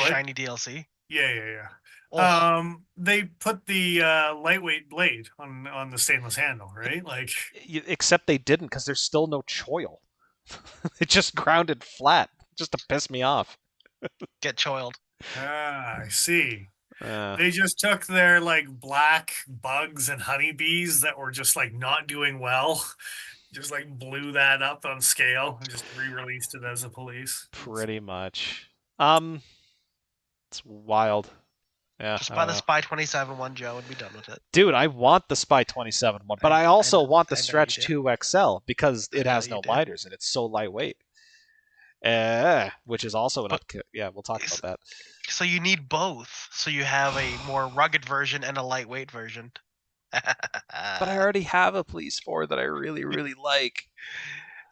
shiny DLC. Yeah. They put the lightweight blade on the stainless handle, right? Like,
except they didn't, because there's still no choil. It just grounded flat, just to piss me off.
Get choiled.
I see. They just took their like black bugs and honeybees that were just like not doing well, just like blew that up on scale and just re-released it as a police.
Pretty much. It's wild. Yeah,
just buy the Spy 27 one, Joe, and be done with it.
Dude, I want the Spy 27 one, but I also want the Stretch 2 XL because it has no lighters and it's so lightweight. Which is also an yeah, we'll talk about that.
So you need both. So you have a more rugged version and a lightweight version.
But I already have a Police 4 that I really, really like.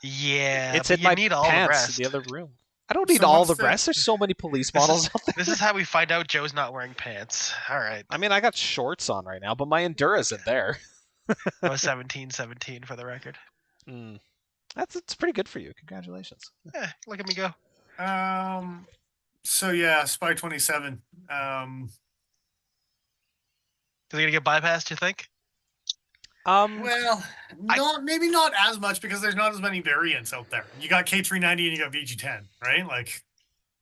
Yeah,
It's
but
in
you
my
need all the
pants
rest.
in the other room. I don't need
So
all
what's
the rest. There's so many police models out there.
This is how we find out Joe's not wearing pants. All right.
I mean, I got shorts on right now, but my Endura's in there.
I was 17-17 for the record.
It's pretty good for you. Congratulations.
Yeah, look at me go.
So yeah, Spy 27.
Is he gonna get bypassed? You think?
Well, maybe not as much because there's not as many variants out there. You got K390 and you got VG10, right? Like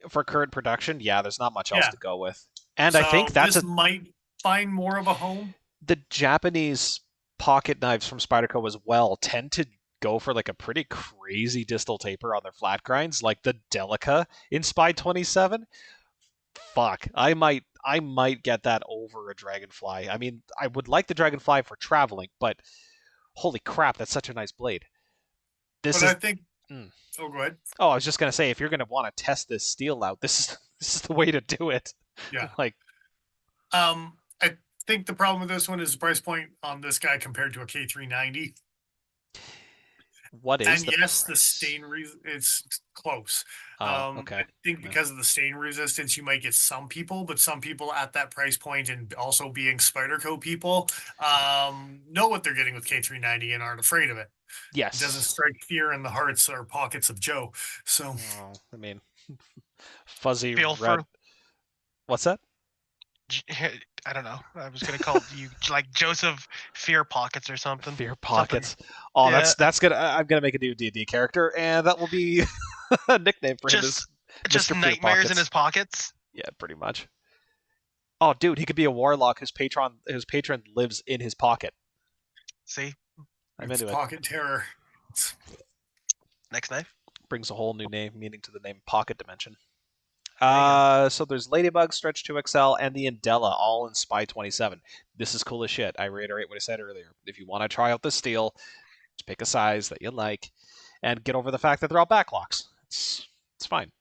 for current production, yeah, there's not much else to go with. And
so
I think that's
might find more of a home.
The Japanese pocket knives from Spyderco as well tend to go for like a pretty crazy distal taper on their flat grinds, like the Delica in Spy 27. Fuck, I might get that over a Dragonfly. I mean, I would like the Dragonfly for traveling, but holy crap, that's such a nice blade.
I think. Oh, go ahead.
Oh, I was just gonna say, if you're gonna want to test this steel out, this is the way to do it.
Yeah.
Like,
I think the problem with this one is the price point on this guy compared to a K390.
What is
and
the
yes,
price?
The stain it's close.
Okay.
I think because of the stain resistance, you might get some people, but some people at that price point and also being Spyderco people know what they're getting with K390 and aren't afraid of it.
Yes.
It doesn't strike fear in the hearts or pockets of Joe. So,
I mean, fuzzy
Feel
red. What's that?
I don't know. I was gonna call you like Joseph Fear Pockets or something.
Fear Pockets. Oh, yeah. That's gonna. I'm gonna make a new D&D character, and that will be a nickname for him.
Just
Mr.
nightmares in his pockets.
Yeah, pretty much. Oh, dude, he could be a warlock whose patron lives in his pocket.
See,
I'm into
pocket terror.
Next knife
brings a whole new meaning to the name Pocket Dimension. So there's Ladybug, Stretch 2XL, and the Indela, all in Spy 27. This is cool as shit. I reiterate what I said earlier. If you want to try out the steel, just pick a size that you like, and get over the fact that they're all backlocks. It's fine.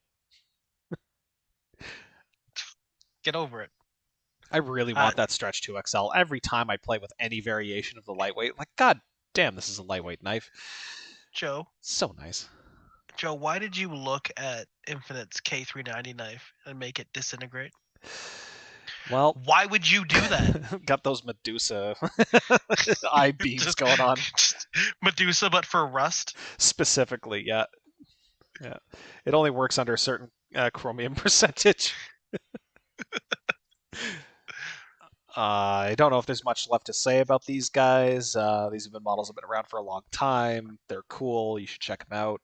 Get over it.
I really want that Stretch 2XL every time I play with any variation of the lightweight. Like, god damn, this is a lightweight knife.
Joe.
So nice.
Joe, why did you look at Infinite's K390 knife and make it disintegrate?
Well,
why would you do that?
Got those Medusa eye beams going on.
Medusa, but for rust?
Specifically, yeah. Yeah. It only works under a certain chromium percentage. I don't know if there's much left to say about these guys. These have been models that have been around for a long time. They're cool. You should check them out.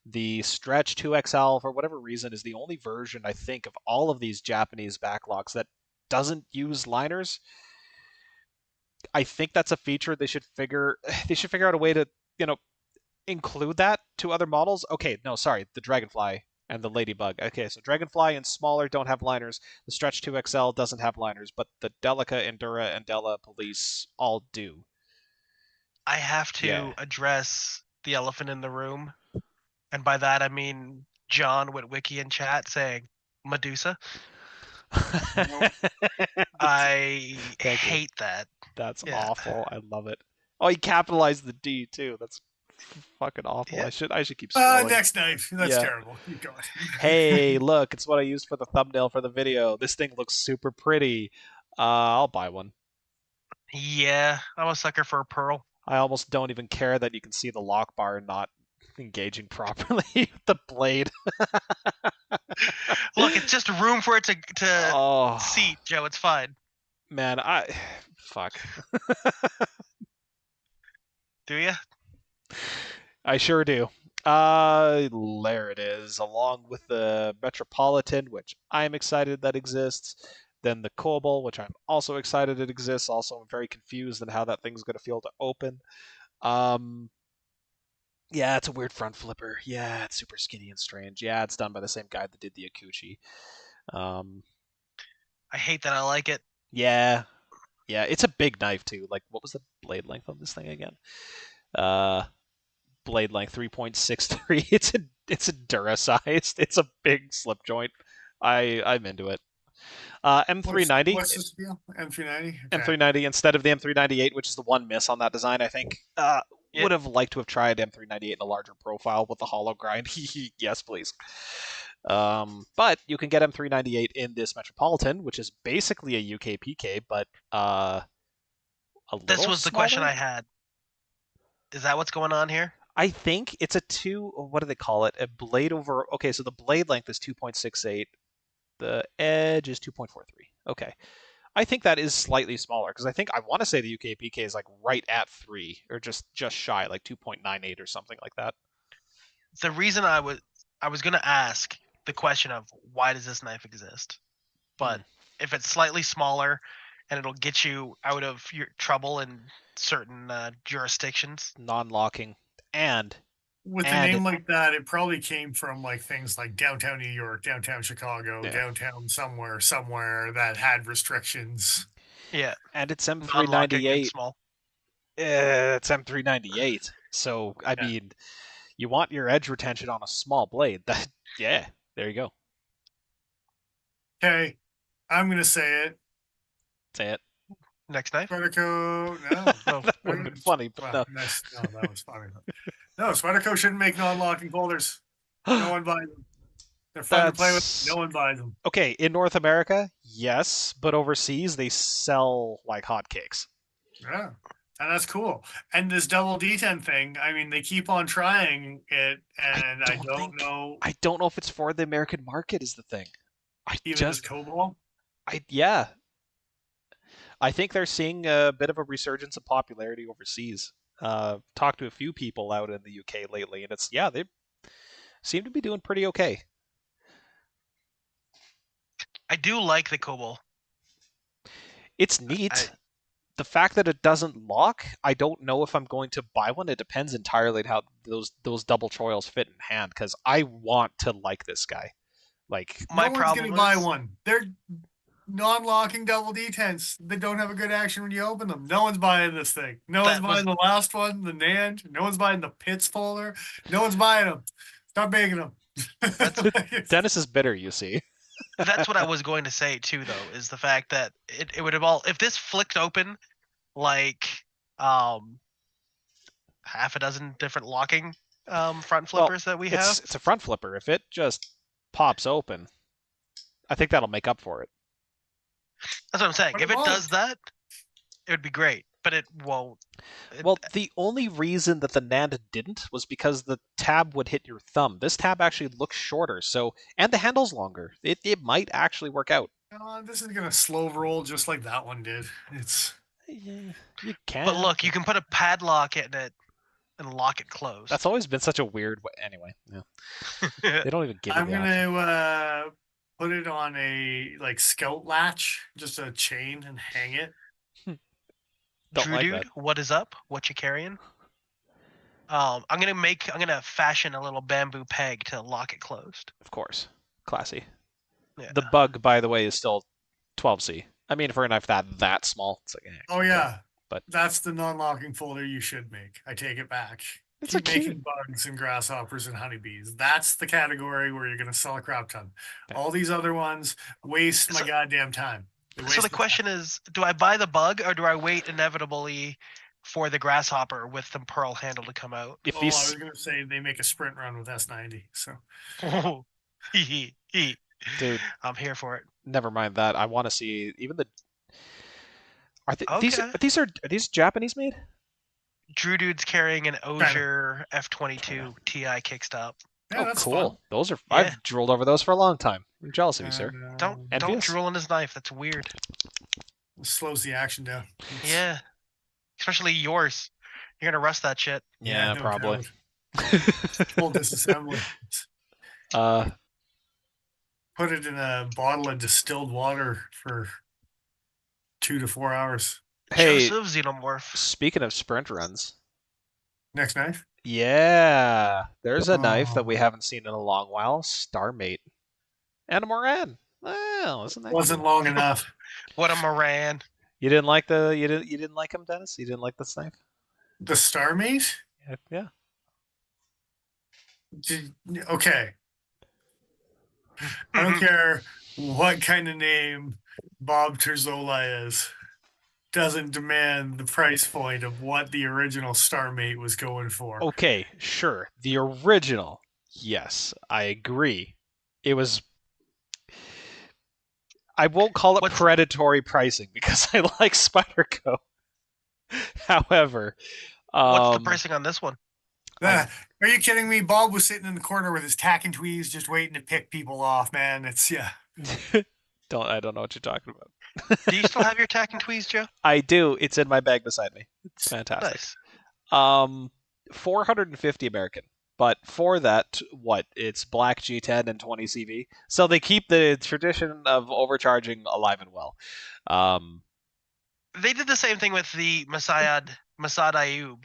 The Stretch 2XL, for whatever reason, is the only version, I think, of all of these Japanese backlocks that doesn't use liners. I think that's a feature they should figure out a way to, include that to other models. Okay, no, sorry, the Dragonfly and the Ladybug. Okay, so Dragonfly and smaller don't have liners. The Stretch 2XL doesn't have liners, but the Delica, Endura, and Della Police all do.
I have to address the elephant in the room. And by that, I mean John Witwicky in chat saying Medusa. I hate that.
That's awful. I love it. Oh, he capitalized the D too. That's fucking awful. Yeah. I should keep scrolling.
Next knife. That's terrible. Keep going.
Hey, look, it's what I used for the thumbnail for the video. This thing looks super pretty. I'll buy one.
Yeah, I'm a sucker for a pearl.
I almost don't even care that you can see the lock bar not engaging properly with the blade.
Look, it's just room for it to seat, Joe. It's fine.
Man, fuck.
Do you?
I sure do. There it is, along with the Metropolitan, which I'm excited that exists. Then the Cobalt, which I'm also excited it exists. Also, I'm very confused on how that thing's going to feel to open. Yeah, it's a weird front flipper. Yeah, it's super skinny and strange. Yeah, it's done by the same guy that did the Akuchi.
I hate that I like it.
Yeah. Yeah, it's a big knife, too. Like, what was the blade length on this thing again? Blade length 3.63. It's It's a Dura-sized. It's a big slip joint. I'm into it. M390.
What's this deal? M390. Okay.
M390 instead of the M398, which is the one miss on that design, I think. Would have liked to have tried M398 in a larger profile with the hollow grind. Yes, please. But you can get M398 in this Metropolitan, which is basically a UK PK, but a little
This was the question
smaller?
I had. Is that what's going on here?
I think it's a what do they call it? A blade over. Okay, so the blade length is 2.68. The edge is 2.43. Okay. I think that is slightly smaller because I want to say the UK PK is like right at 3 or just shy, like 2.98 or something like that.
The reason I was going to ask the question of why does this knife exist? But if it's slightly smaller and it'll get you out of your trouble in certain jurisdictions.
Non-locking. And
with a name like that, it probably came from like things like downtown New York, downtown Chicago, downtown somewhere that had restrictions.
Yeah.
And it's M398.
Small.
It's M398. So, I mean, you want your edge retention on a small blade. There you go.
Okay. I'm going to say it.
Say it.
Next knife?
Spyderco, no.
That would have been funny, but
no. That was funny. No, Spyderco shouldn't make non-locking folders. No one buys them. They're fun to play with. No one buys them.
Okay, in North America, yes, but overseas they sell like hotcakes.
Yeah, and that's cool. And this double D10 thing, I mean, they keep on trying it, and I don't know.
I don't know if it's for the American market is the thing.
As Cobalt?
I think they're seeing a bit of a resurgence of popularity overseas. Talked to a few people out in the UK lately, and they seem to be doing pretty okay.
I do like the Cobalt.
It's neat. The fact that it doesn't lock, I don't know if I'm going to buy one. It depends entirely on how those double choils fit in hand, because I want to like this guy. Like
no one's going to buy one. They're non-locking double D10s. They don't have a good action when you open them. No one's buying this thing. No one's buying the last one, the NAND. No one's buying the Pitts folder. No one's buying them. Stop making them.
Dennis is bitter, you see.
That's what I was going to say too, though, is the fact that it would have if this flicked open like half a dozen different locking front flippers that we have.
It's a front flipper. If it just pops open, I think that'll make up for it.
That's what I'm saying. If it does that, it would be great, but it won't.
Well, the only reason that the NAND didn't was because the tab would hit your thumb. This tab actually looks shorter, and the handle's longer. It might actually work out.
This is gonna slow roll just like that one did.
You can.
But look, you can put a padlock in it and lock it closed.
That's always been such a weird way. Anyway, they don't even give you the option.
I'm gonna put it on a scout latch, just a chain, and hang it.
Dude, what is up? What you carrying? I'm gonna fashion a little bamboo peg to lock it closed.
Of course, classy.
Yeah.
The bug, by the way, is still 12C. I mean, for a knife that small, it's like.
Yeah, but that's the non-locking folder you should make. I take it back. Keep making bugs and grasshoppers and honeybees. That's the category where you're gonna sell a crap ton. Okay. All these other ones waste my goddamn time.
So the question is, do I buy the bug or do I wait inevitably for the grasshopper with the pearl handle to come out?
I was going to say they make a sprint run with S90. So,
dude,
I'm here for it.
Never mind that. I want to see even the. These Japanese made?
Drew Dude's carrying an Osier F22 Ti kickstop.
Yeah, that's
cool.
Fun.
Those are. Yeah. I've drooled over those for a long time. I'm jealous of you, sir.
Don't drool on his knife. That's weird.
It slows the action down.
Yeah, especially yours. You're gonna rust that shit.
Yeah, no probably.
Full disassembly. Put it in a bottle of distilled water for 2 to 4 hours.
Hey,
Xenomorph.
Speaking of sprint runs,
next knife.
Yeah, there's a knife that we haven't seen in a long while. Starmate. And a Moran. Well, isn't that
wasn't long enough.
What a Moran.
You didn't like you didn't like him, Dennis? You didn't like this knife?
The Starmate?
Yeah.
Okay. I don't care what kind of name Bob Terzola is. Doesn't demand the price point of what the original Starmate was going for.
Okay, sure. The original. Yes, I agree. It was. I won't call it
What's
predatory pricing because I like Spyderco. However,
what's the
um,
pricing on this one?
Are you kidding me? Bob was sitting in the corner with his tack and tweez, just waiting to pick people off. Man, it's yeah.
I don't know what you're talking about.
Do you still have your tack and tweeze, Joe?
I do. It's in my bag beside me. It's fantastic.
Nice.
450 American. But for that, what? It's black G10 and 20 CV. So they keep the tradition of overcharging alive and well.
They did the same thing with the Masad Ayub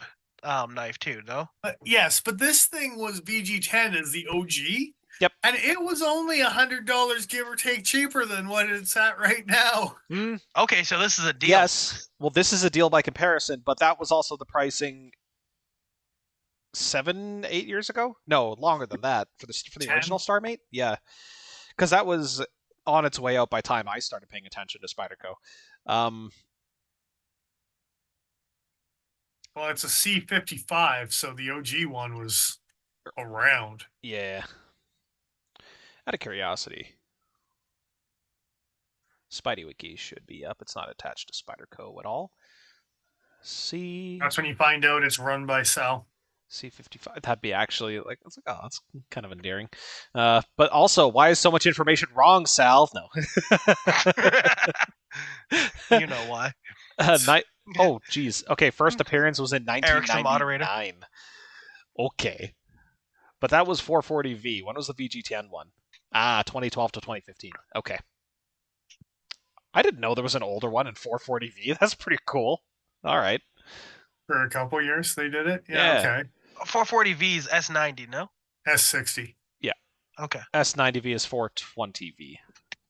knife too, no?
Yes, but this thing was BG10 as the OG.
Yep.
And it was only $100, give or take, cheaper than what it's at right now.
Okay, so this is a deal.
Yes. Well, this is a deal by comparison, but that was also the pricing 7-8 years ago. No, longer than that for the
10?
original Starmate. Yeah, because that was on its way out by time I started paying attention to Spyderco.
Well, it's a C55, so the OG one was around.
Yeah. Out of curiosity, Spidey Wiki should be up. It's not attached to Spyderco at all.
That's when you find out it's run by Sal.
C55. That'd be actually like, it's like, oh, that's kind of endearing. But also, why is so much information wrong, Sal? No.
You know why.
Oh, geez. Okay, first appearance was in
Eric's the moderator.
1999. Okay. But that was 440V. When was the VGTN one? 2012 to 2015. Okay. I didn't know there was an older one in 440V. That's pretty cool. All right.
For a couple years, they did it. Yeah. Okay.
440V is S90, no?
S60.
Yeah.
Okay.
S90V is 420V.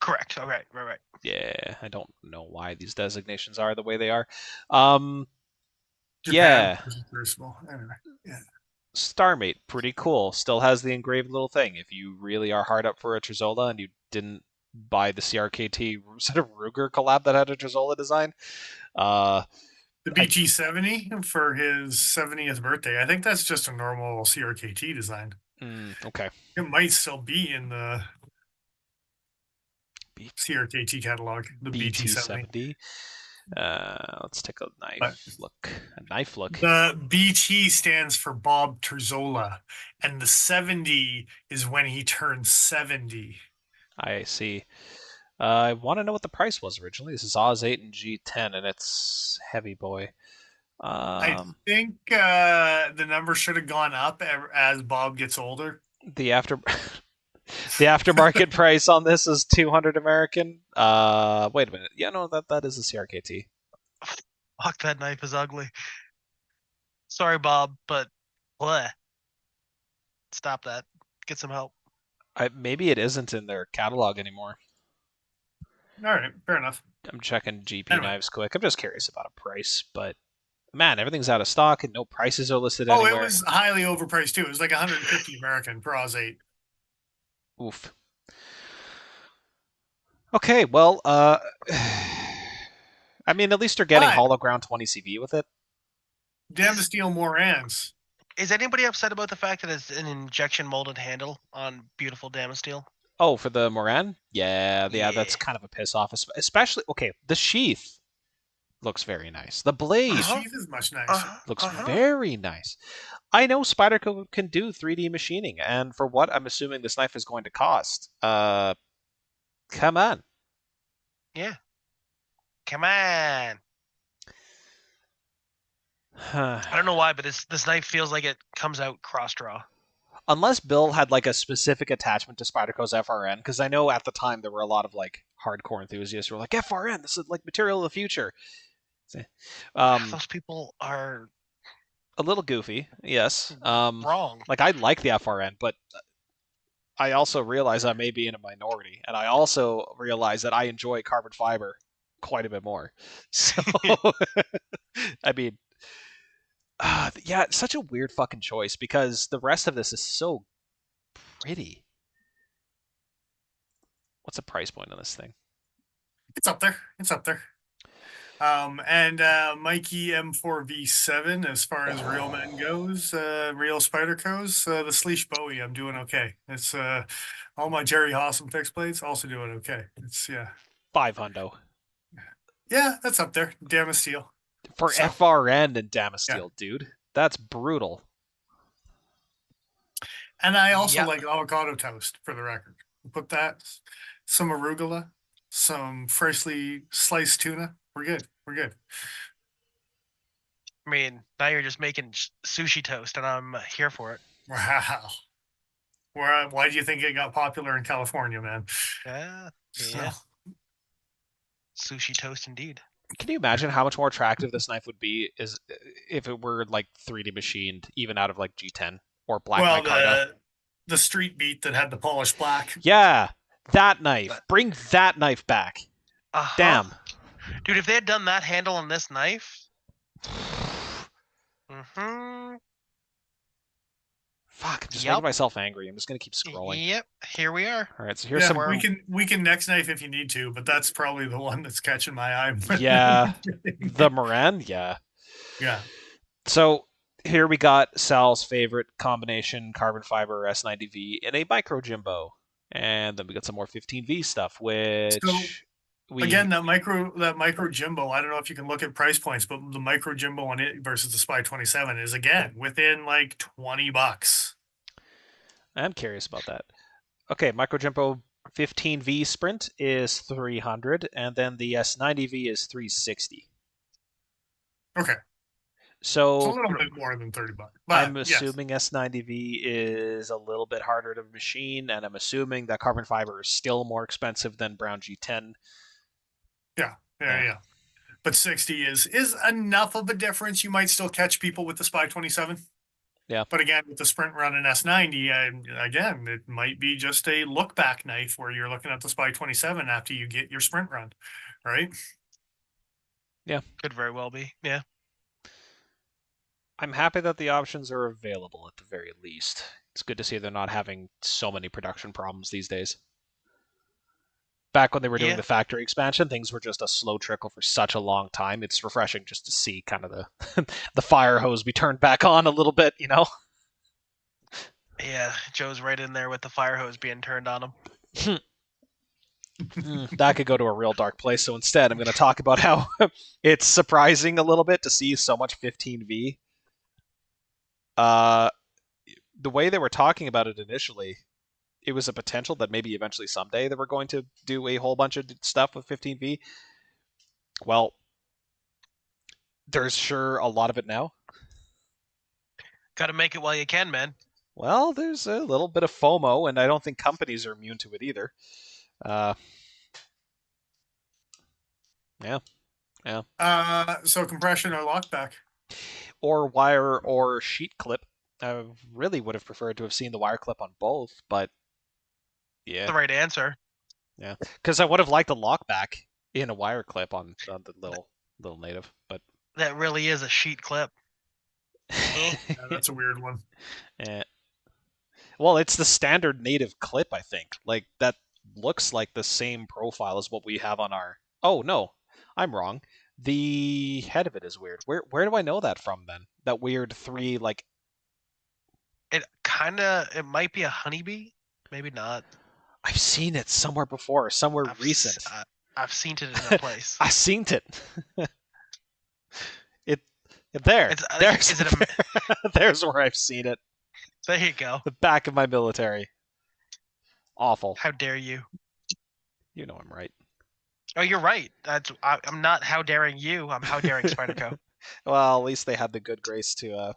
Correct. All right. Right.
Yeah, I don't know why these designations are the way they are.
Japan,
yeah.
Crucible. Anyway. Yeah.
Starmate, pretty cool. Still has the engraved little thing. If you really are hard up for a Trizola and you didn't buy the CRKT sort of Ruger collab that had a Trizola design,
the BT70 for his 70th birthday. I think that's just a normal CRKT design.
Okay.
It might still be in the CRKT catalog. The BT70.
Let's take a knife look.
The BT stands for Bob Terzola, and the 70 is when he turned 70.
I see. I want to know what the price was originally. This is Oz 8 and G10, and it's heavy boy.
I think the number should have gone up as Bob gets older.
The aftermarket price on this is 200 American. Wait a minute. Yeah, no, that is a CRKT.
Fuck, that knife is ugly. Sorry, Bob, but bleh. Stop that. Get some help.
Maybe it isn't in their catalog anymore.
All right, fair enough.
I'm checking GP knives quick. I'm just curious about a price, but man, everything's out of stock and no prices are listed anywhere.
Oh, it was highly overpriced too. It was like 150 American per Oz 8.
Oof. Okay, well, I mean, at least you're getting hollow ground 20 CV with it.
Damn to steal more ants.
Is anybody upset about the fact that it's an injection molded handle on beautiful Damasteel?
Oh, for the Moran? Yeah, that's kind of a piss off. Especially, okay, the sheath looks very nice. The blade
the sheath is much nicer.
Looks very nice. I know Spyderco can do 3D machining, and for what I'm assuming this knife is going to cost, come on.
Yeah. Come on. I don't know why, but this knife feels like it comes out cross draw.
Unless Bill had like a specific attachment to Spyderco's FRN, because I know at the time there were a lot of like hardcore enthusiasts who were like, FRN, this is like material of the future.
Those people are
a little goofy, yes.
Wrong.
Like, I like the FRN, but I also realize I may be in a minority, and I also realize that I enjoy carbon fiber quite a bit more. So, I mean, yeah, it's such a weird fucking choice because the rest of this is so pretty. What's the price point on this thing?
It's up there. And Mikey M4V7, as far as real men goes, real Spydercos, the Sleesh Bowie, I'm doing okay. It's all my Jerry Hossam fixed blades, also doing okay. It's
500.
Yeah, that's up there. Damasteel.
For
So,
FRN and Damasteel, dude. That's brutal.
And I also like avocado toast, for the record. Put that, some arugula, some freshly sliced tuna. We're good.
I mean, now you're just making sushi toast, and I'm here for it.
Wow. Why do you think it got popular in California, man?
Yeah. Sushi toast, indeed.
Can you imagine how much more attractive this knife would be if it were like 3D machined, even out of like G10 or black micarta?
The street beat that had the polished black.
Yeah, that knife. Bring that knife back. Damn.
Dude, if they had done that handle on this knife.
Fuck, I'm just making myself angry. I'm just gonna keep scrolling.
Yep, here we are.
All right, so here's some.
We can next knife if you need to, but that's probably the one that's catching my eye.
Yeah, the Moran. Yeah. So here we got Sal's favorite combination carbon fiber S90V in a micro Jimbo, and then we got some more 15V stuff, which.
Again, that micro Jimbo, I don't know if you can look at price points, but the micro Jimbo on it versus the Spy 27 is, again, within like $20.
I'm curious about that. Okay, micro Jimbo 15V Sprint is 300, and then the S90V is 360.
Okay.
So
it's a little bit more than $30. But
I'm assuming S90V is a little bit harder to machine, and I'm assuming that carbon fiber is still more expensive than Brown G10.
Yeah. But 60 is enough of a difference. You might still catch people with the Spy 27.
Yeah.
But again, with the Sprint Run and S90, again, it might be just a look back knife where you're looking at the Spy 27 after you get your Sprint Run, right?
Yeah.
Could very well be. Yeah.
I'm happy that the options are available at the very least. It's good to see they're not having so many production problems these days. Back when they were doing the factory expansion, things were just a slow trickle for such a long time. It's refreshing just to see kind of the fire hose be turned back on a little bit, you know?
Yeah, Joe's right in there with the fire hose being turned on him.
That could go to a real dark place, so instead I'm going to talk about how it's surprising a little bit to see so much 15V. The way they were talking about it initially, it was a potential that maybe eventually someday they were going to do a whole bunch of stuff with 15V. Well, there's sure a lot of it now.
Got to make it while you can, man.
Well, there's a little bit of FOMO, and I don't think companies are immune to it either.
So compression or lockback?
Or wire or sheet clip. I really would have preferred to have seen the wire clip on both, but yeah.
The right answer.
Yeah, because I would have liked a lockback in a wire clip on the little native, but
that really is a sheet clip.
Yeah, that's a weird one.
Well, it's the standard native clip, I think. Like that looks like the same profile as what we have on our. Oh no, I'm wrong. The head of it is weird. Where do I know that from then? That weird 3 like.
It might be a honeybee, maybe not.
I've seen it somewhere before, somewhere recent.
I've seen it in a place.
I've seen it. There's where I've seen it.
There you go.
The back of my military. Awful.
How dare you?
You know I'm right.
Oh, you're right. I'm not how daring you. I'm how daring Spyderco.
Well, at least they had the good grace to,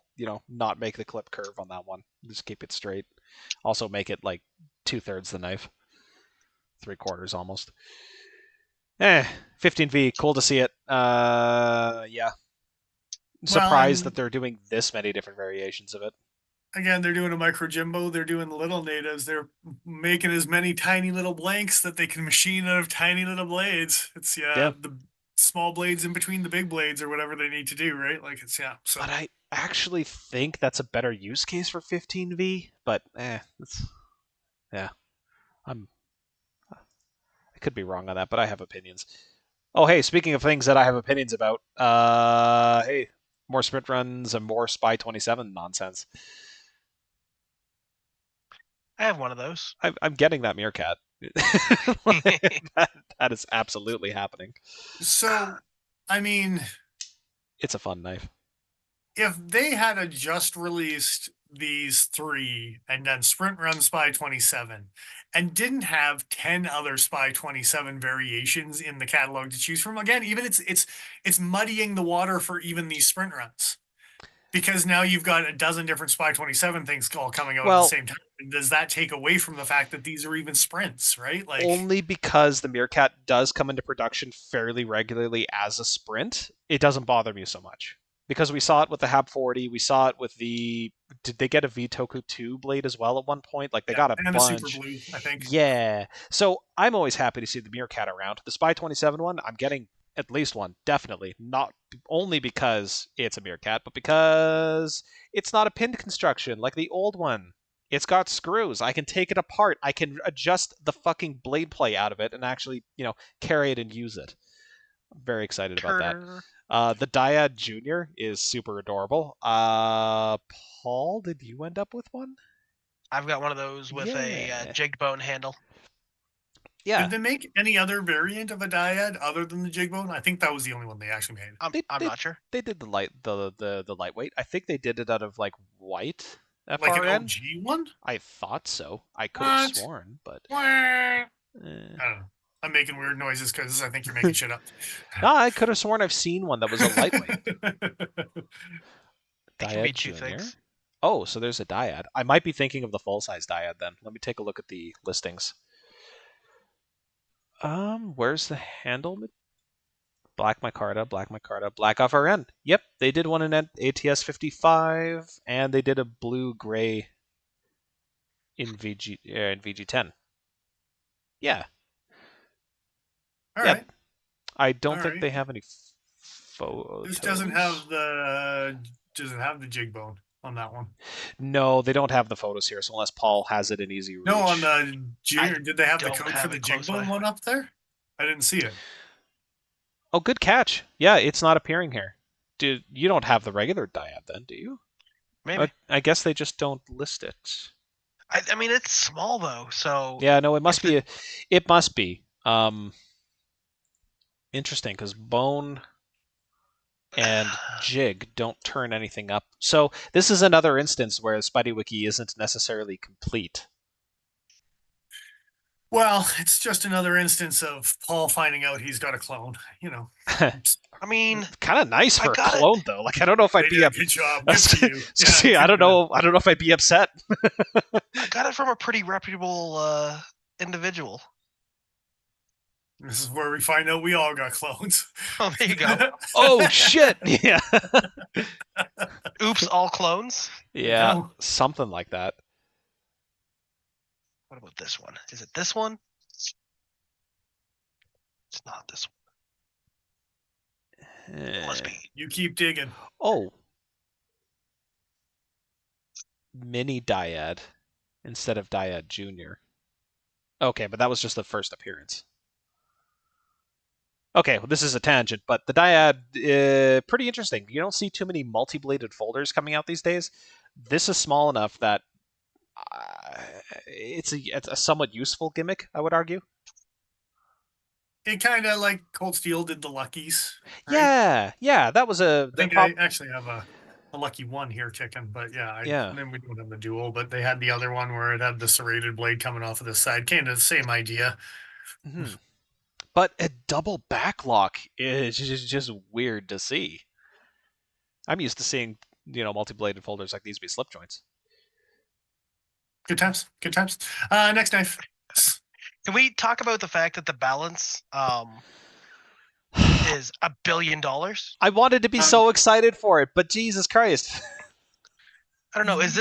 not make the clip curve on that one. Just keep it straight. Also make it like 2/3 the knife. 3/4 almost. 15V, cool to see it. Yeah. Surprised that they're doing this many different variations of it.
Again, they're doing a micro Jimbo. They're doing the little natives. They're making as many tiny little blanks that they can machine out of tiny little blades. It's the small blades in between the big blades or whatever they need to do, right? Like it's So.
But I actually think that's a better use case for 15V. But Yeah, I could be wrong on that, but I have opinions. Oh, hey, speaking of things that I have opinions about, hey, more sprint runs and more Spy 27 nonsense.
I have one of those.
I'm getting that meerkat. that is absolutely happening.
So, I mean,
It's a fun knife.
if they had just released these 3 and then Sprint Run Spy 27 and didn't have 10 other Spy 27 variations in the catalog to choose from, again, even it's muddying the water for even these sprint runs. Because now you've got a dozen different Spy 27 things all coming out at the same time. Does that take away from the fact that these are even sprints, right? Like,
only because the meerkat does come into production fairly regularly as a sprint, it doesn't bother me so much. Because we saw it with the Hab 40, we saw it with the. Did they get a Vitoku 2 blade as well at one point? Like, they got a bunch.
And a Super Blue, I think.
Yeah. So I'm always happy to see the meerkat around. The Spy 27 one, I'm getting at least one, definitely. Not only because it's a meerkat, but because it's not a pinned construction like the old one. It's got screws. I can take it apart. I can adjust the fucking blade play out of it and actually, carry it and use it. I'm very excited about that. The Dyad Junior is super adorable. Paul, did you end up with one?
I've got one of those with a jigged bone handle.
Yeah.
Did they make any other variant of a dyad other than the jig bone? I think that was the only one they actually made.
I'm not sure.
They did the lightweight. I think they did it out of like white.
Like an OG one?
I thought so. I could have sworn, but
I don't know. I'm making weird noises because I think you're making shit up.
No, I could have sworn I've seen one that was a lightweight.
It can be 2 things.
Oh, so there's a dyad. I might be thinking of the full-size dyad then. Let me take a look at the listings. Where's the handle? Black micarta, black off RN. Yep, they did one in ATS 55, and they did a blue-gray in VG10. Yeah.
All right.
I don't think they have any photos.
This doesn't have the jig bone on that one.
No, they don't have the photos here. So unless Paul has it in easy reach.
No, on the junior, did they have the code for the jig bone one up there? I didn't see it.
Oh, good catch. Yeah, it's not appearing here. You don't have the regular dyad then, do you?
Maybe.
I guess they just don't list it.
I mean, it's small though, so.
Yeah, no, it must be. It must be. Interesting, because bone and jig don't turn anything up. So this is another instance where Spidey Wiki isn't necessarily complete.
Well, it's just another instance of Paul finding out he's got a clone.
I mean,
kind of nice for a clone though. Like, I don't know if I'd be
good job. Good for you.
Yeah, I don't know if I'd be upset.
I got it from a pretty reputable individual.
This is where we find out we all got clones.
Oh, there you go.
Oh, shit. Yeah.
Oops, all clones?
Yeah, something like that.
What about this one? Is it this one? It's not this one. It must be.
You keep digging.
Oh. Mini Dyad instead of Dyad Junior. Okay, but that was just the first appearance. Okay, well, this is a tangent, but the dyad, pretty interesting. You don't see too many multi-bladed folders coming out these days. This is small enough that it's a somewhat useful gimmick, I would argue.
It kind of like Cold Steel did the Luckies. Right?
Yeah, that was a...
I think I actually have a Lucky 1 here ticking, but
yeah.
And then we don't have the dual, but they had the other one where it had the serrated blade coming off of the side. Kind of the same idea.
Mm-hmm. But a double backlock is just weird to see. I'm used to seeing, multi-bladed folders like these be slip joints.
Good times. Next knife.
Can we talk about the fact that the balance is $1 billion?
I wanted to be so excited for it, but Jesus Christ.
I don't know. Is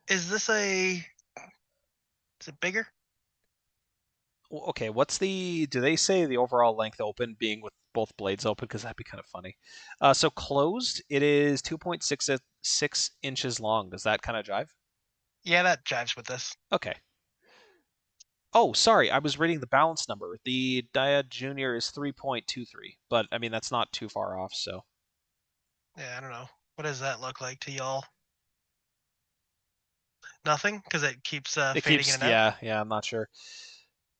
it bigger?
Okay, do they say the overall length open being with both blades open? Because that'd be kind of funny. So closed, it is 2.66 inches long. Does that kind of jive?
Yeah, that jives with this.
Okay. Oh, sorry, I was reading the balance number. The Dyad Junior is 3.23, but I mean that's not too far off. So
Yeah, I don't know. What does that look like to y'all? Nothing, because it keeps
it
fading
keeps,
in and out.
yeah, I'm not sure,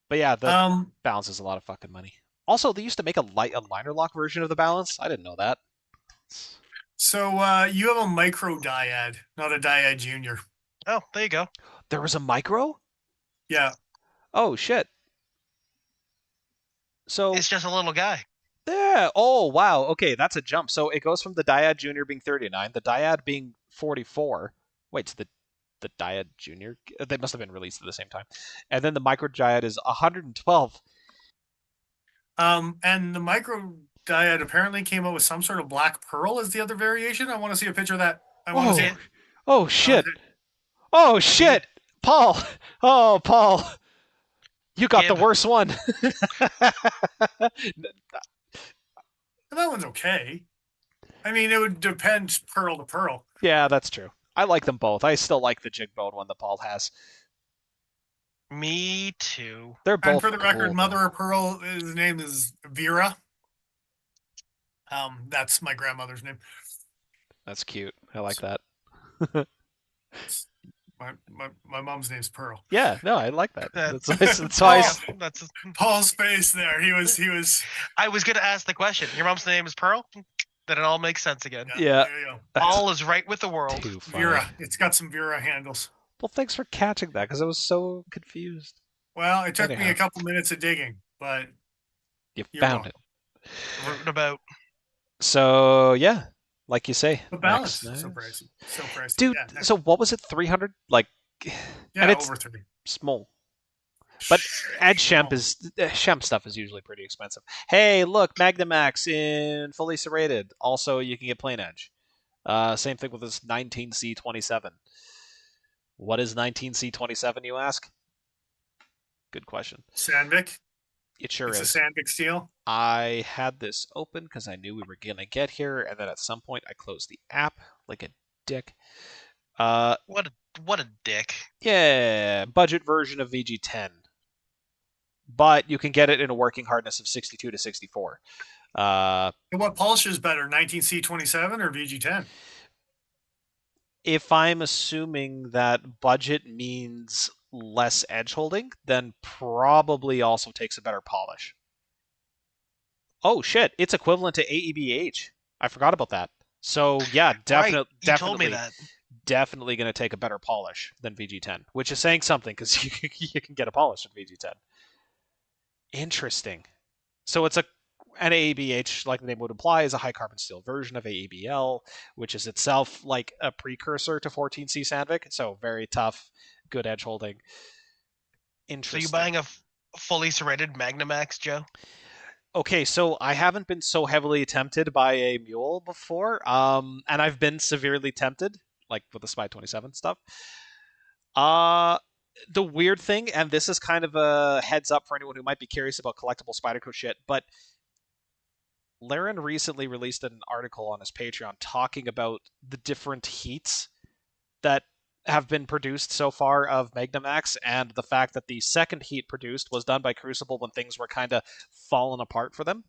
but yeah, the balance is a lot of fucking money. Also, they used to make a liner lock version of the balance. I didn't know that.
So you have a micro dyad, not a dyad junior.
Oh, there you go.
There was a micro.
Yeah.
Oh shit. So
It's just a little guy.
yeah. Oh wow. Okay, that's a jump. So it goes from the Dyad Junior being 39, the Dyad being 44. Wait, so the Dyad Junior, they must have been released at the same time, and then the Micro Dyad is 112.
And the micro dyad apparently came out with some sort of black pearl as the other variation. I want to see a picture of that. I want to see it.
Oh shit. Oh shit. Paul. Oh Paul. You got the worst one.
That one's okay. I mean, it would depend pearl to pearl.
Yeah, that's true. I like them both. I still like the jig bone one that Paul has.
Me too.
They're both.
And for the record,
cool,
Mother of Pearl, his name is Vera. That's my grandmother's name.
That's cute. I like that.
My mom's name's Pearl.
Yeah, no, I like that. That's why.
That's
Paul's face there. He was.
I was gonna ask the question. Your mom's name is Pearl. Then it all makes sense again.
Yeah.
There you go.
Paul is right with the world.
Vera. It's got some Vera handles.
Well, thanks for catching that because I was so confused.
Well, it took me a couple minutes of digging, but
you found it.
Rooting about.
So yeah, like you say,
the balance so pricey,
dude.
Yeah,
so what was it? 300? Like,
yeah,
and it's
over 30.
Small. But Ed Shemp stuff is usually pretty expensive. Hey, look, Magnamax in fully serrated. Also, you can get plain edge. Same thing with this 19C27. What is 19C27, you ask? Good question.
Sandvik.
It sure
is.
It's
a Sandvik steel.
I had this open because I knew we were going to get here, and then at some point I closed the app like a dick.
What a dick.
Yeah, budget version of VG10. But you can get it in a working hardness of 62 to 64.
What polish is better, 19C27 or VG10?
If I'm assuming that budget means less edge holding, then probably also takes a better polish. Oh shit, it's equivalent to AEBH. I forgot about that. So yeah,
definitely told me that.
Definitely going to take a better polish than VG10, which is saying something because you can get a polish in VG10. Interesting. So it's an AEBH, like the name would imply, is a high carbon steel version of AEBL, which is itself like a precursor to 14C Sandvik. So very tough, good edge holding. Interesting.
So you buying a fully serrated Magnamax, Joe?
Okay, so I haven't been so heavily tempted by a mule before, and I've been severely tempted, like with the Spy 27 stuff. The weird thing, and this is kind of a heads up for anyone who might be curious about collectible Spyderco shit, but Laren recently released an article on his Patreon talking about the different heats that have been produced so far of Magnamax, and the fact that the second heat produced was done by Crucible when things were kind of falling apart for them.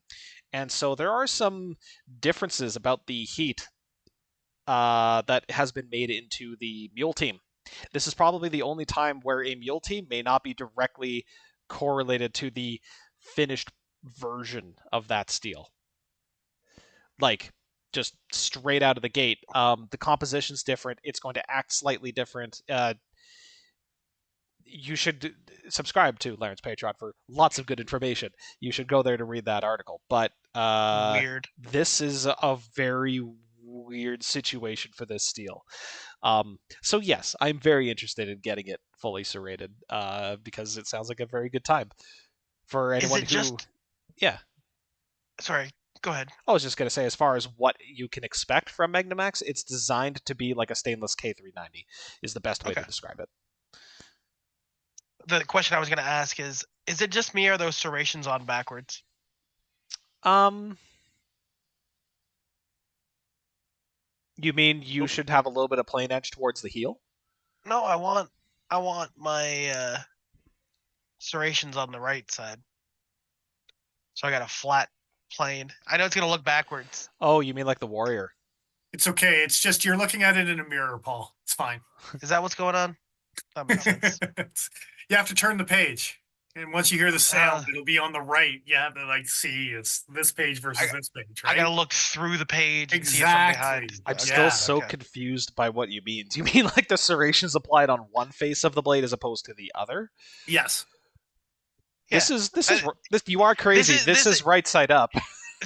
And so there are some differences about the heat that has been made into the Mule team. This is probably the only time where a Mule team may not be directly correlated to the finished version of that steel. Like, just straight out of the gate. The composition's different. It's going to act slightly different. You should subscribe to Laren's Patreon for lots of good information. You should go there to read that article. But
weird.
This is a very weird situation for this steel. So yes, I'm very interested in getting it fully serrated because it sounds like a very good time for anyone Yeah.
Sorry, go ahead.
I was just going to say, as far as what you can expect from Magnamax, it's designed to be like a stainless K390 is the best way to describe it.
The question I was going to ask is it just me or are those serrations on backwards?
You mean you should have a little bit of plain edge towards the heel?
No, I want my serrations on the right side. So I got a flat plane. I know it's going to look backwards.
Oh, you mean like the Warrior?
It's okay. It's just you're looking at it in a mirror, Paul. It's fine.
Is that what's going on? That makes sense.
You have to turn the page. And once you hear the sound, it'll be on the right. You have to like see it's this page versus this page, right?
I gotta look through the page and see if
Exactly.
I'm behind.
I'm still so confused by what you mean. Do you mean like the serrations applied on one face of the blade as opposed to the other?
Yes.
This is you are crazy. This is right side up.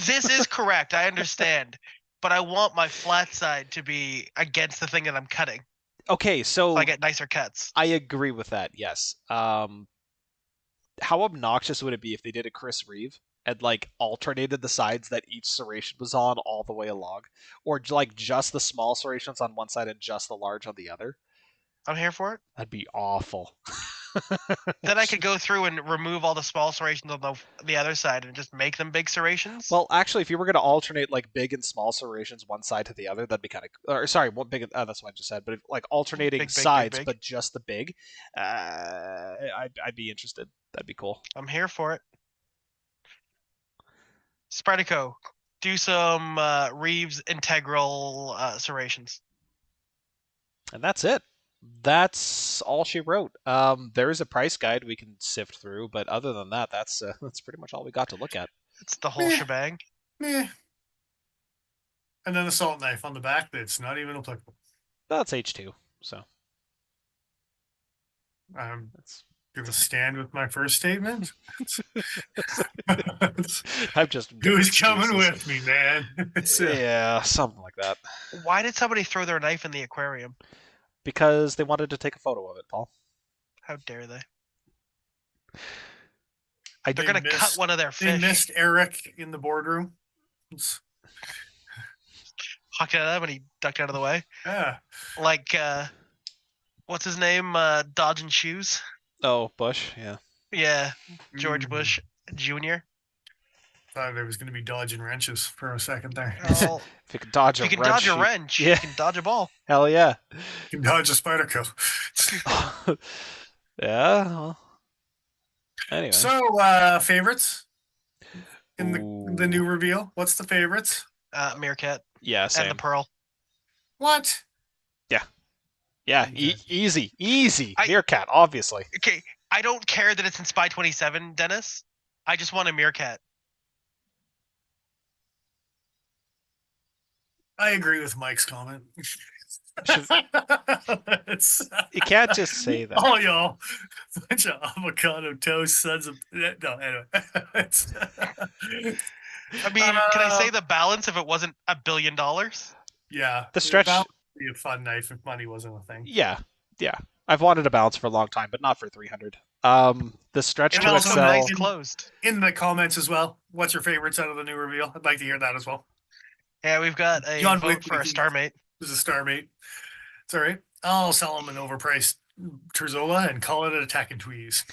This is correct. I understand, but I want my flat side to be against the thing that I'm cutting.
Okay, so
I get nicer cuts.
I agree with that. Yes. How obnoxious would it be if they did a Chris Reeve and like alternated the sides that each serration was on all the way along, or like just the small serrations on one side and just the large on the other?
I'm here for it.
That'd be awful.
Then I could go through and remove all the small serrations on the other side and just make them big serrations.
Well, actually, if you were going to alternate like big and small serrations one side to the other, that'd be kind of. Or sorry, one big. That's what I just said. But if, like alternating sides, but just the big, I'd be interested. That'd be cool.
I'm here for it. Spyderco, do some Reeves integral serrations.
And that's it. That's all she wrote. There is a price guide we can sift through, but other than that, that's pretty much all we got to look at.
It's the whole shebang.
Meh. And then the salt knife on the back that's not even applicable.
That's H2, so.
That's going to stand with my first statement.
I'm just.
Who's coming with me, man?
Yeah, something like that.
Why did somebody throw their knife in the aquarium?
Because they wanted to take a photo of it, Paul.
How dare they?
They're
going to cut one of their fish.
They missed Eric in the boardroom.
Hucked at him and he ducked out of the way.
Yeah.
Like, what's his name? Dodging Shoes?
Oh, Bush, yeah.
Yeah, George Bush Jr.
Thought it was going to be dodging wrenches for a second there.
Oh,
if you can dodge
a wrench,
yeah.
You can dodge a ball.
Hell yeah.
You can dodge a Spyderco.
Yeah. Well. Anyway.
So, favorites in the new reveal. What's the favorites?
Meerkat.
Yeah, same.
And the Pearl.
What?
Yeah. Yeah, easy. Meerkat, obviously.
Okay, I don't care that it's in Spy 27, Dennis. I just want a Meerkat.
I agree with Mike's comment.
You can't just say that.
Oh, y'all. Bunch of avocado toast sons of... No, anyway.
I mean, can I say the balance if it wasn't $1 billion?
Yeah.
The stretch...
would be a fun knife if money wasn't a thing.
Yeah. I've wanted a balance for a long time, but not for 300. The stretch to excel...
Nice closed.
In the comments as well, what's your favorites out of the new reveal? I'd like to hear that as well.
Yeah, we've got a vote for a Starmate.
There's a Starmate. It's all right. I'll sell him an overpriced Terzola and call it an Attack and Tweeze.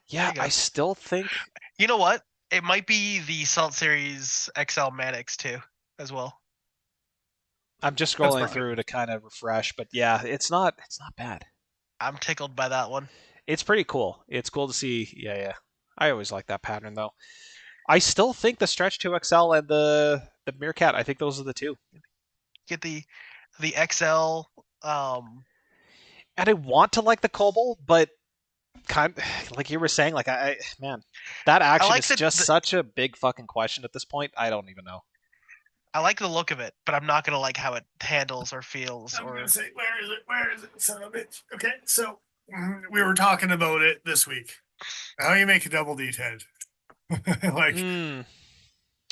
Yeah, I still think...
You know what? It might be the Salt Series XL Mannix too, as well.
I'm just scrolling through to kind of refresh, but yeah, it's not bad.
I'm tickled by that one.
It's pretty cool. It's cool to see. Yeah. I always like that pattern though. I still think the Stretch 2XL and the Meerkat, I think those are the two.
Get the XL.
And I want to like the Cobalt, but kind of, like you were saying, like man, that action is just such a big fucking question at this point. I don't even know.
I like the look of it, but I'm not gonna like how it handles or feels.
I'm gonna say, where is it, son of a bitch? Okay, so we were talking about it this week. How you make a double D10?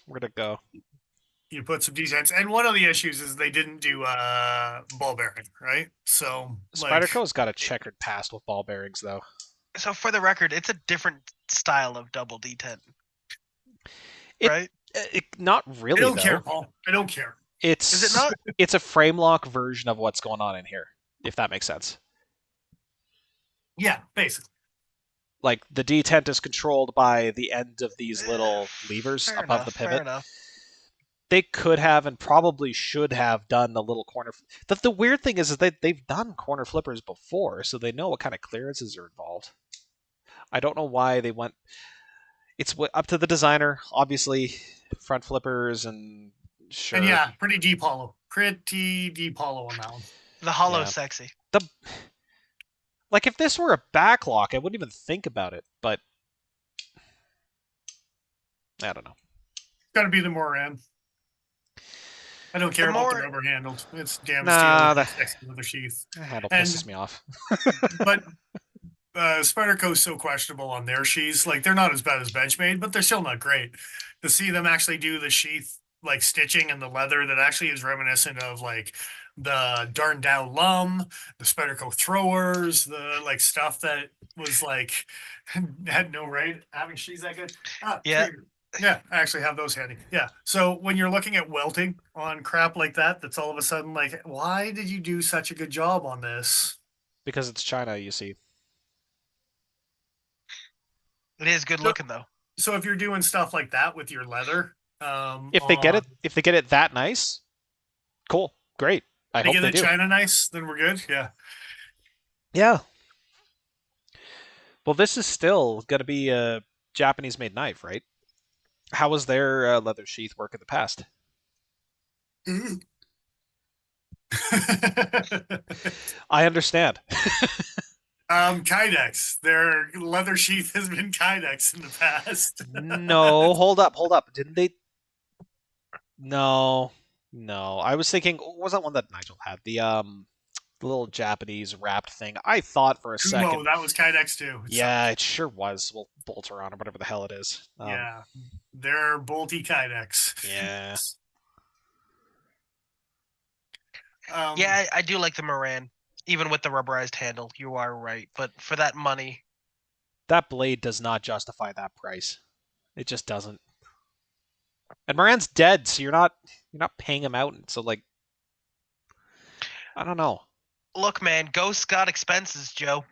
Where'd it go?
You put some D10s, and one of the issues is they didn't do ball bearing, right? So
Spyderco's got a checkered past with ball bearings, though.
So for the record, it's a different style of double D10, right?
Not really.
I don't care, Paul. I don't care.
Is it not?
It's a frame lock version of what's going on in here, if that makes sense.
Yeah, basically.
Like the detent is controlled by the end of these little levers above the pivot.
Fair enough.
They could have and probably should have done the little corner. The weird thing is that they've done corner flippers before, so they know what kind of clearances are involved. I don't know why they went. It's up to the designer, obviously. Front flippers and sure.
And yeah, pretty deep hollow. Pretty deep hollow on that one.
The hollow's
Yeah.
sexy.
Like if this were a backlock, I wouldn't even think about it. But I don't know.
Got to be the Moran. I don't care about the rubber handles. It's damn steel. It's sexy leather sheath.
That handle pisses me off.
But Spyderco is so questionable on their sheaths. Like they're not as bad as Benchmade, but they're still not great. To see them actually do the sheath like stitching and the leather that actually is reminiscent of like the Darn Dow Lum, the Spyderco throwers, the like stuff that was like had no right having sheaths that good.
Yeah.
Yeah, I actually have those handy. Yeah. So when you're looking at welting on crap like that, that's all of a sudden like, why did you do such a good job on this?
Because it's China, you see.
It is good looking though.
So if you're doing stuff like that with your leather,
if they get it that nice, cool, great. I hope they do.
China nice, then we're good. Yeah.
Yeah. Well, this is still going to be a Japanese-made knife, right? How was their leather sheath work in the past? I understand.
Kydex. Their leather sheath has been Kydex in the past.
No, hold up. Didn't they? No. I was thinking, what was that one that Nigel had? The little Japanese wrapped thing. I thought for a second.
That was Kydex too.
Yeah, it sure was. Well, Bolteron or whatever the hell it is.
Yeah, they're bolty Kydex.
Yeah.
Yeah, I do like the Moran, even with the rubberized handle. You are right, but for that money,
that blade does not justify that price. It just doesn't. And Moran's dead, so you're not paying him out. So like, I don't know.
Look, man, Ghost got expenses, Joe.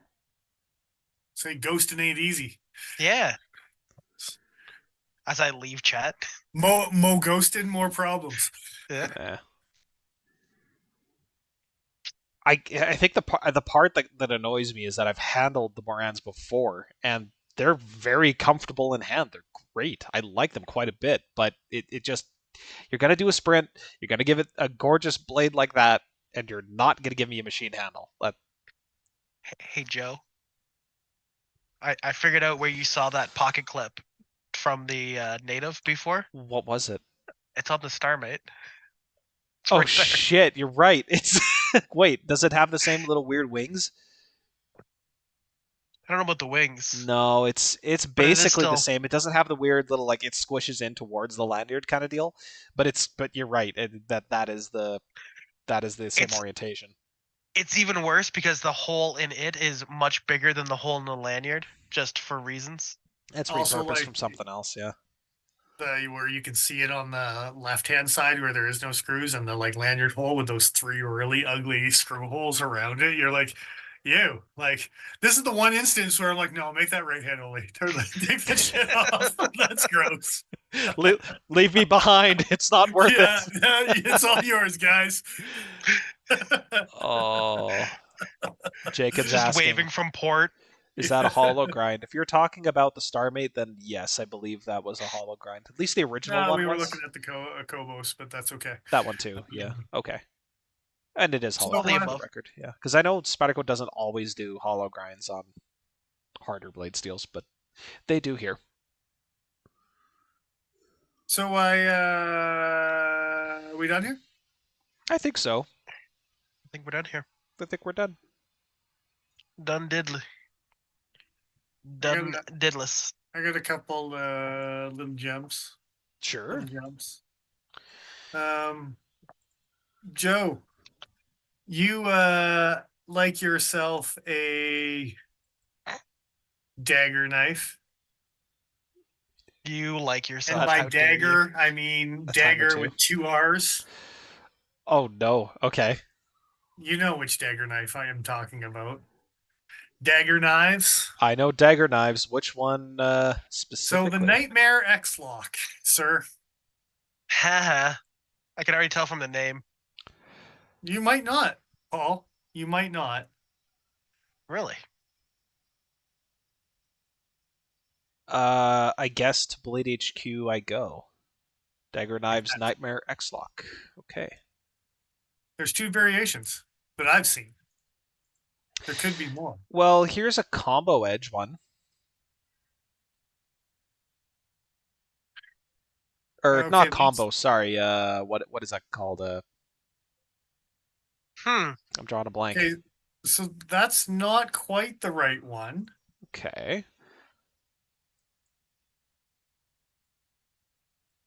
Say ghosting ain't easy.
Yeah. As I leave chat.
Mo ghosted, more problems.
Yeah.
I think the part that annoys me is that I've handled the Morans before, and they're very comfortable in hand. They're great. I like them quite a bit, but it just, you're going to do a sprint, you're going to give it a gorgeous blade like that, and you're not going to give me a machine handle.
Hey, Joe. I figured out where you saw that pocket clip from the native before.
What was it?
It's on the Starmate.
Oh, right, shit, you're right. It's wait, does it have the same little weird wings?
I don't know about the wings.
No, it's basically the same. It doesn't have the weird little like it squishes in towards the lanyard kind of deal, but you're right. That is the same orientation.
It's even worse because the hole in it is much bigger than the hole in the lanyard, just for reasons.
It's repurposed from something else, yeah.
Where you can see it on the left-hand side where there is no screws, and the like lanyard hole with those 3 really ugly screw holes around it. You're like, this is the one instance where I'm like, no, make that right hand only. Take that shit off. That's gross.
Leave me behind. It's not worth it.
It's all yours, guys.
Oh, Jacob's
just
asking,
waving from port.
Is that a hollow grind? If you're talking about the Starmate, then yes, I believe that was a hollow grind. At least the original one was.
We were looking at the Kobos, but that's okay.
That one too, yeah. Okay. And it is hollow grind for the record, yeah. Because I know Spyderco doesn't always do hollow grinds on harder blade steels, but they do here.
So we done here?
I think so.
I think we're done here.
I think we're done.
Done diddly. Done didless.
I got a couple little gems.
Sure.
Little gems. Joe, you like yourself a dagger knife.
You like yourself.
And by dagger, I mean dagger with 2 R's.
Oh, no. Okay.
You know which dagger knife I am talking about. Dagger knives.
I know dagger knives. Which one specifically?
So the Nightmare X-Lock, sir.
Haha. I can already tell from the name.
You might not, Paul. You might not.
Really?
I guess to Blade HQ I go. Dagger Knives Nightmare X-Lock. Okay.
There's 2 variations that I've seen. There could be more.
Well, here's a combo edge one. Or
Okay,
not combo, sorry. What is that called? I'm drawing a blank.
Okay, so that's not quite the right one.
Okay.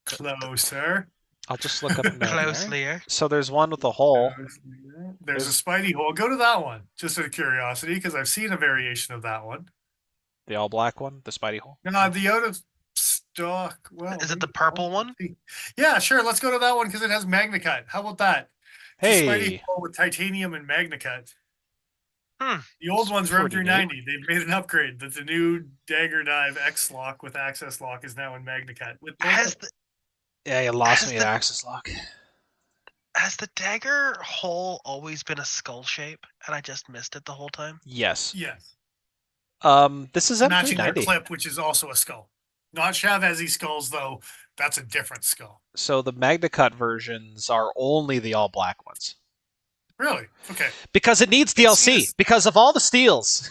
Closer.
I'll just look up Nightmare.
Closely.
So there's one with a hole.
There's a Spidey hole. Go to that one, just out of curiosity, because I've seen a variation of that one.
The all black one, the Spidey hole.
No, the out of stock. Well,
Is it the purple one?
Yeah, sure. Let's go to that one because it has MagnaCut. How about that? It's a Spidey
Hey,
hole with titanium and MagnaCut.
Hmm.
The old ones
It's
were
pretty
M390. They've made an upgrade. That the new Dagger Knife X Lock with Access Lock is now in MagnaCut. With
yeah, you lost
Has
me at Access Lock.
Has the dagger hole always been a skull shape, and I just missed it the whole time?
Yes.
yes,
This is
matching their
M390.
clip, which is also a skull. Not Chavez skulls though. That's a different skull.
So the MagnaCut versions are only the all black ones.
Really? Okay.
Because it needs DLC.
Yes.
Because of all the steals.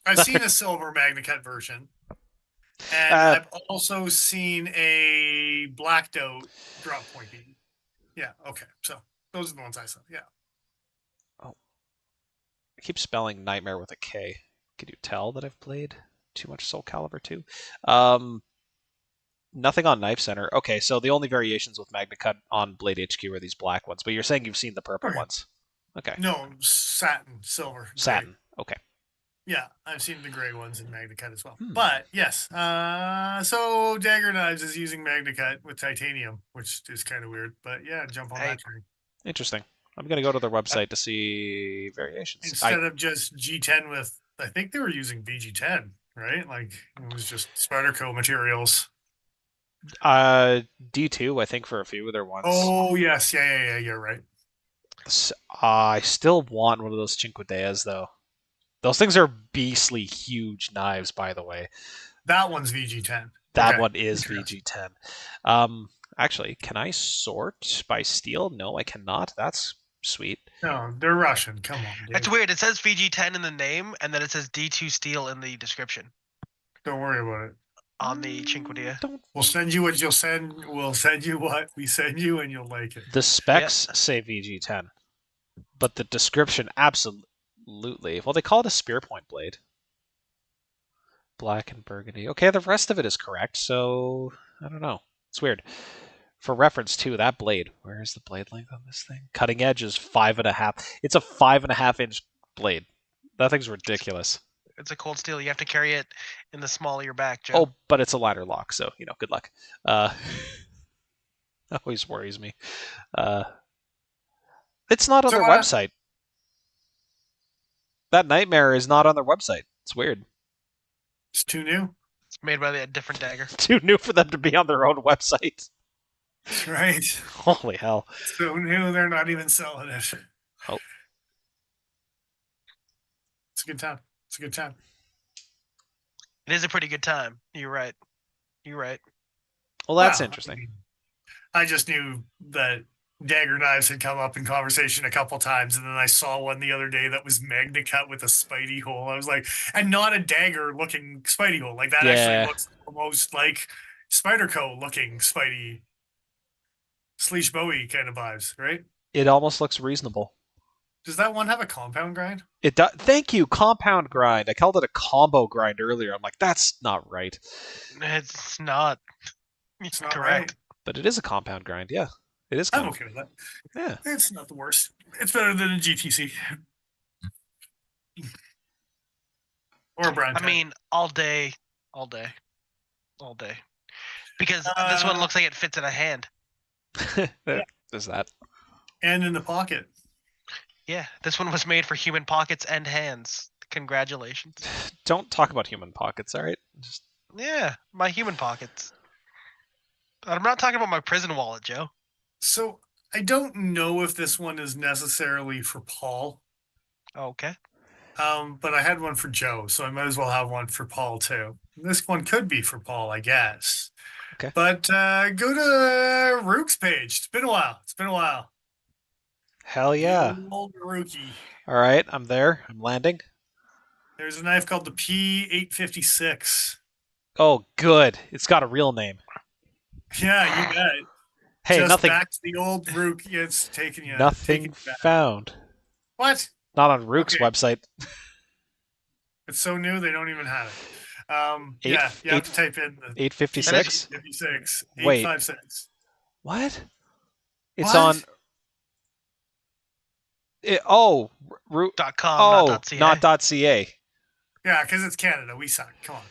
I've seen a silver MagnaCut version. And I've also seen a blacked out drop pointy. Yeah, okay. So those are the ones I saw. Yeah.
Oh. I keep spelling Nightmare with a K. Can you tell that I've played too much Soul Calibur 2? Nothing on Knife Center. Okay, so the only variations with MagnaCut on Blade HQ are these black ones, but you're saying you've seen the purple ones. Okay.
No, satin, silver.
Satin.
Gray.
Okay.
Yeah, I've seen the gray ones in MagnaCut as well. But yes, so Dagger Knives is using MagnaCut with titanium, which is kind of weird. But yeah, jump on that train.
Interesting. I'm going to go to their website to see variations.
Instead of just G10 with, I think they were using VG10, right? Like it was just Spyderco materials.
D2, I think, for a few of their ones.
Oh, yes. Yeah, you're right.
I still want one of those Cinquedeas, though. Those things are beastly huge knives, by the way.
That one's VG10.
That one is VG10. Actually, can I sort by steel? No, I cannot. That's sweet.
No, they're Russian. Come on, dude.
It's weird. It says VG10 in the name, and then it says D2 steel in the description.
Don't worry about it.
On the Cinquedea.
We'll send you what you'll send. We'll send you what we send you, and you'll like it.
The specs say VG10, but the description absolutely. Well, they call it a spear point blade. Black and burgundy. Okay, the rest of it is correct, so I don't know. It's weird. For reference too, that blade. Where is the blade length on this thing? Cutting edge is 5.5. It's a 5.5-inch blade. That thing's ridiculous.
It's a cold steel. You have to carry it in the small of your back, Joe.
Oh, but it's a ladder lock, so good luck. That always worries me. It's not on their website. That Nightmare is not on their website. It's weird.
It's too new.
It's made by a different dagger.
Too new for them to be on their own website.
That's right.
Holy hell.
So new, they're not even selling it.
Oh.
It's a good time. It's a good time.
It is a pretty good time. You're right.
Well, that's interesting.
I just knew that dagger knives had come up in conversation a couple times, and then I saw one the other day that was MagnaCut with a Spidey hole. I was like, and not a dagger looking Spidey hole. Like that actually looks almost like Spyderco looking Spidey, Sleesh Bowie kind of vibes, right?
It almost looks reasonable.
Does that one have a compound grind?
It does. Thank you, compound grind. I called it a combo grind earlier. I'm like, that's not right.
It's not.
It's not
correct.
Right.
But it is a compound grind. Yeah, it is.
I'm okay with that.
Yeah,
it's not the worst. It's better than a GTC or a brand.
I mean, all day. Because this one looks like it fits in a hand.
There's that.
And in the pocket.
Yeah, this one was made for human pockets and hands. Congratulations.
Don't talk about human pockets, all right?
Yeah, my human pockets. I'm not talking about my prison wallet, Joe.
So I don't know if this one is necessarily for Paul.
Okay.
But I had one for Joe, so I might as well have one for Paul too. This one could be for Paul, I guess.
Okay.
But go to Rook's page. It's been a while.
Hell yeah.
You old rookie.
All right, I'm there. I'm landing.
There's a knife called the P856.
Oh, good. It's got a real name.
Yeah, you bet.
Hey,
Just
nothing.
back to the old Rook. It's taking you.
Nothing found.
What?
Not on Rook's website.
It's so new they don't even have it. You have to type in the
856.
856.
Wait.
856.
What? It's
What?
on.
.com,
not .ca.
Yeah, because it's Canada. We suck. Come on.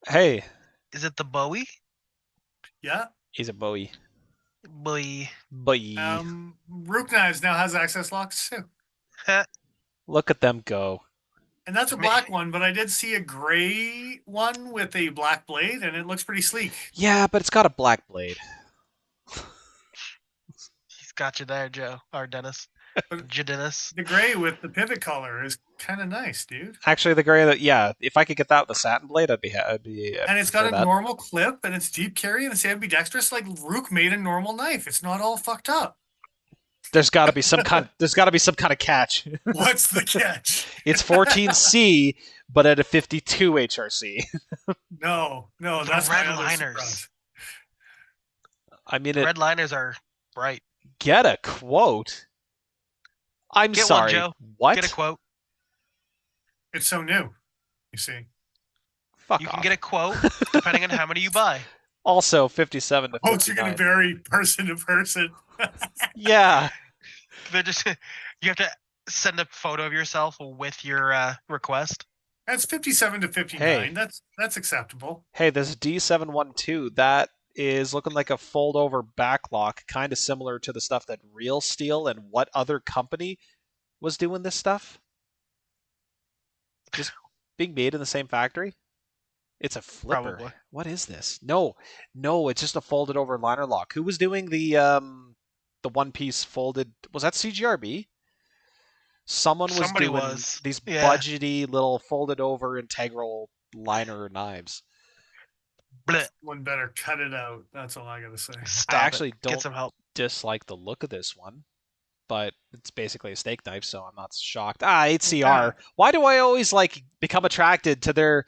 Hey.
Is it the Bowie?
Yeah.
He's a Bowie.
Bowie.
Rook Knives now has access locks too.
Look at them go.
And that's a black one, but I did see a gray one with a black blade, and it looks pretty sleek.
Yeah, but it's got a black blade.
He's got you there, Joe. Or Dennis. Dennis.
The gray with the pivot color is kind of nice, dude.
Actually, the gray, if I could get that with the satin blade, I'd be.
And it's got a normal clip, and it's deep carry, and it's ambidextrous. Like Rook made a normal knife. It's not all fucked up.
There's got to be some kind. There's got to be some kind of catch.
What's the catch?
It's 14C, but at a 52 HRC.
No, that's
red
my
liners.
Surprise.
I mean,
red liners are bright.
Get a quote. I'm
Get
sorry.
One, Joe.
What?
Get a quote.
It's so new. You see.
Fuck
you
off.
can get a quote depending on how many you buy.
Also, 57 to 59.
Quotes are going to vary person to person.
Yeah.
They're just you have to send a photo of yourself with your request.
That's 57 to 59.
Hey.
That's acceptable.
Hey, this D712, that is looking like a fold-over backlock, kind of similar to the stuff that Real Steel and what other company was doing this stuff? Just being made in the same factory? It's a flipper.
Probably.
What is this? No, it's just a folded-over liner lock. Who was doing the one-piece folded? Was that CGRB? Somebody was doing these budgety little folded-over integral liner knives.
Blech.
One better cut it out. That's all I gotta say.
I actually don't
get some help.
dislike the look of this one, but it's basically a steak knife, so I'm not shocked. 8CR. Yeah. Why do I always become attracted to their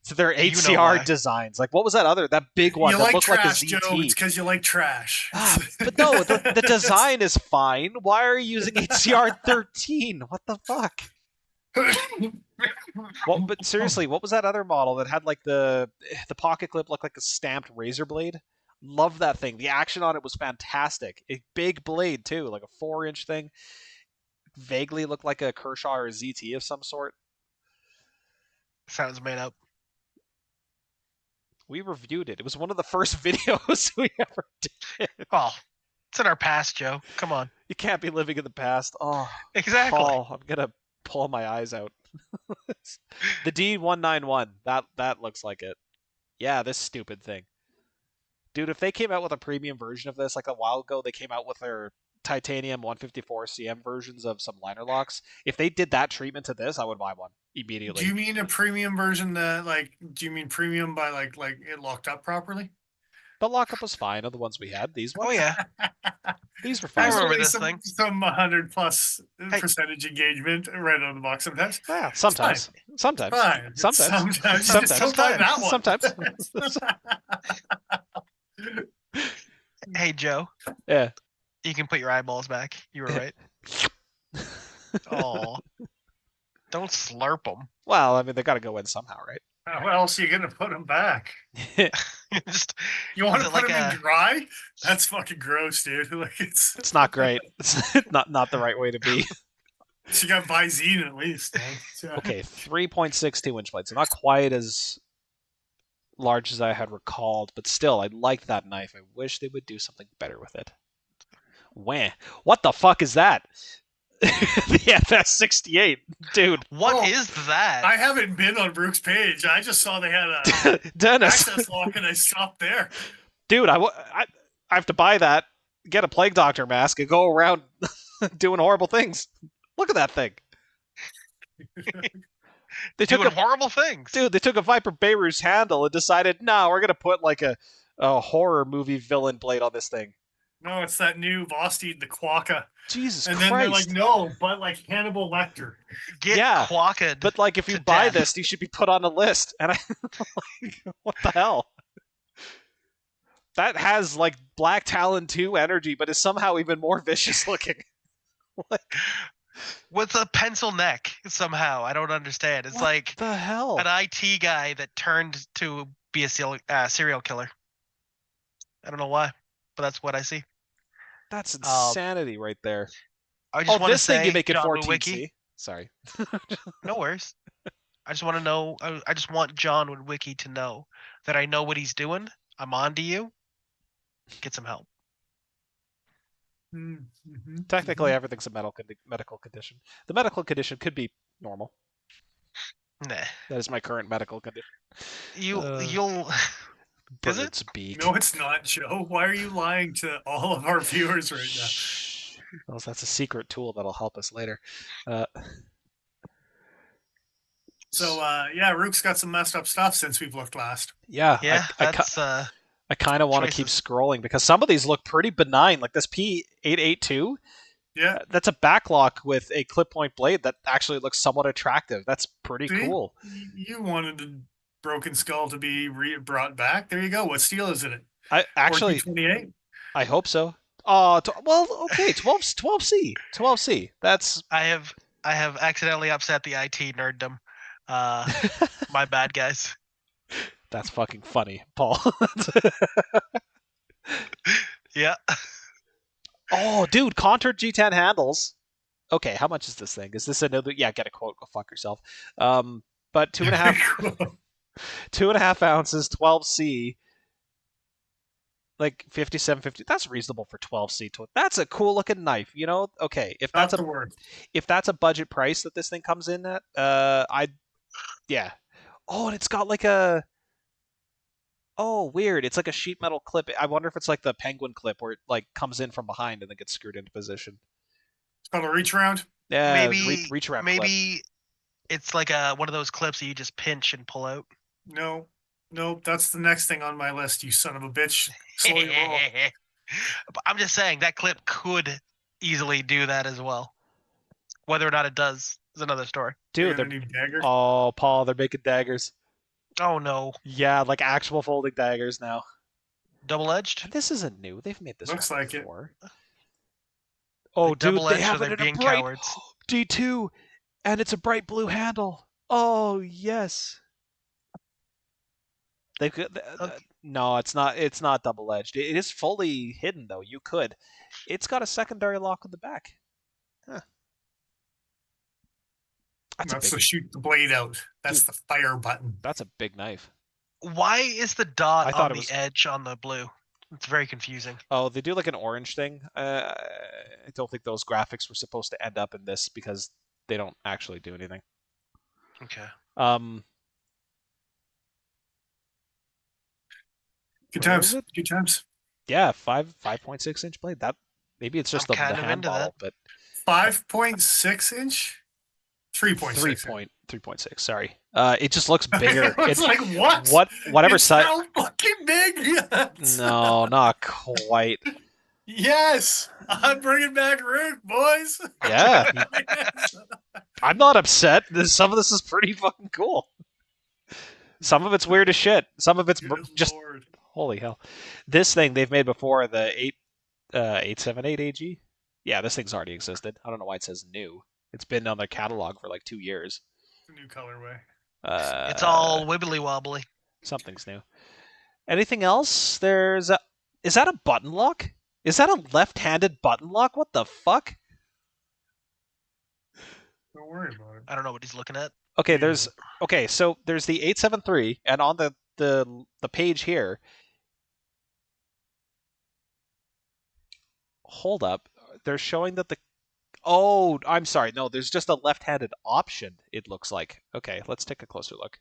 8CR designs? Like, what was that big one that looked like a ZT?
Joe, it's because you like trash.
But no, the design is fine. Why are you using 8CR 13? What the fuck? But seriously, what was that other model that had the pocket clip looked like a stamped razor blade? Love that thing. The action on it was fantastic. A big blade too, like a 4-inch thing. Vaguely looked like a Kershaw or a ZT of some sort.
Sounds made up.
We reviewed it. It was one of the first videos we ever did.
Oh, it's in our past, Joe. Come on.
You can't be living in the past. Oh,
exactly.
Paul, I'm gonna pull my eyes out. The D191. That looks like it. Yeah, this stupid thing. Dude, if they came out with a premium version of this, like a while ago, they came out with their titanium 154 CM versions of some liner locks. If they did that treatment to this, I would buy one immediately.
Do you mean a premium version that do you mean premium by like it locked up properly?
The lockup was fine of the ones we had. These ones?
Oh yeah.
These were fine.
I remember this thing.
Some 100+ percentage engagement right on the box sometimes.
Yeah, sometimes. Sometimes.
Fine.
Sometimes.
Hey Joe.
Yeah.
You can put your eyeballs back. You were right. Oh. Don't slurp them.
Well, I mean, they got to go in somehow, right?
How else are you going to put them back? You want to put them in dry? That's fucking gross, dude.
It's not great. It's not the right way to be.
So you got Visine at least.
Okay, 3.62 inch blades. So not quite as large as I had recalled, but still, I liked that knife. I wish they would do something better with it. Wah. What the fuck is that? The FS68, dude.
What is that?
I haven't been on Brooks' page. I just saw they had a
Dennis
access lock, and I stopped there.
Dude, I have to buy that, get a plague doctor mask, and go around doing horrible things. Look at that thing. They took
doing
a
horrible things.
dude. They took a Viper Beirut's handle and decided, no, we're gonna put like a horror movie villain blade on this thing.
No, it's that new Vosteed, the Quokka.
Jesus
And
Christ!
then they're like, no, but like Hannibal Lecter.
Get
Yeah,
quacked.
But like, if you
to
buy
death.
this, you should be put on a list. And I, like, what the hell? That has like Black Talon 2 energy, but is somehow even more vicious looking. Like,
With a pencil neck somehow. I don't understand. It's
what
like
the hell?
an IT guy that turned to be a serial killer. I don't know why, but that's what I see.
That's insanity right there.
I just want to
this thing
say,
you make it
John
14C.
Witwicky,
Sorry.
no worries. I just want to know. I just want John Witwicky to know that I know what he's doing. I'm on to you. Get some help.
Mm-hmm.
Technically, everything's a medical condition. The medical condition could be normal.
Nah.
That is my current medical condition.
You'll. Is it?
Bird's beak.
No, it's not, Joe. Why are you lying to all of our viewers right now?
Shh. Well, that's a secret tool that'll help us later.
So, yeah, Rook's got some messed up stuff since we've looked last.
Yeah,
Yeah, that's.
I kind of want to keep
choices.
scrolling because some of these look pretty benign. Like this P882,
Yeah.
that's a backlock with a clip point blade that actually looks somewhat attractive. That's pretty
See?
cool.
You wanted the Broken Skull to be brought back. There you go. What steel is it?
I actually,
28.
I hope so. Oh, well, okay, 12C. That's
I have accidentally upset the IT nerddom. My bad, guys.
that's fucking funny, Paul.
Yeah.
Oh, dude, contoured G10 handles. Okay, how much is this thing? Is this another? Yeah, get a quote. Go fuck yourself. But 2.5 ounces, 12C, like 57.50. That's reasonable for 12C. That's a cool looking knife. You know, okay, if that's
the word.
If that's a budget price that this thing comes in at, yeah. Oh, and it's got like a. Oh, weird. It's like a sheet metal clip. I wonder if it's like the penguin clip where it like comes in from behind and then gets screwed into position.
It's called a reach around.
Yeah,
maybe
reach around.
Maybe it's like one of those clips that you just pinch and pull out.
No, that's the next thing on my list. You son of a bitch. Slowly roll.
But I'm just saying that clip could easily do that as well. Whether or not it does is another story.
Dude,
dagger.
Oh, Paul, they're making daggers.
Oh no.
Yeah, like actual folding daggers now.
Double-edged?
This isn't new. They've made this
Looks
one
like
before. Oh, dude, they have it in
being
a bright
cowards.
D2, and it's a bright blue handle. Oh, yes. They could. No, it's not. It's not double-edged. It is fully hidden, though. You could. It's got a secondary lock on the back. Huh.
That's to shoot the blade out. That's the fire button.
That's a big knife.
Why is the dot on the
was...
edge on the blue? It's very confusing.
Oh, they do like an orange thing. I don't think those graphics were supposed to end up in this because they don't actually do anything.
Okay.
Good times. Good times.
Yeah, 5.6 inch blade. That maybe it's just the hand model, but
5.6 inch. 3.6.
3.6. Sorry. It just looks bigger.
It's like what?
Whatever
it's
size.
So fucking big.
No, not quite.
Yes, I'm bringing back Rook, boys.
Yeah. I'm not upset. Some of this is pretty fucking cool. Some of it's weird as shit. Some of it's just Lord. Holy hell. This thing they've made before, the 878 AG. Yeah, this thing's already existed. I don't know why it says new. It's been on their catalog for like 2 years.
It's a new colorway.
It's all wibbly wobbly.
Something's new. Anything else? Is that a button lock? Is that a left-handed button lock? What the fuck?
Don't worry about it.
I don't know what he's looking at.
Okay, so there's the 873, and on the page here. Hold up. They're showing that Oh, I'm sorry. No, there's just a left-handed option, it looks like. Okay, let's take a closer look.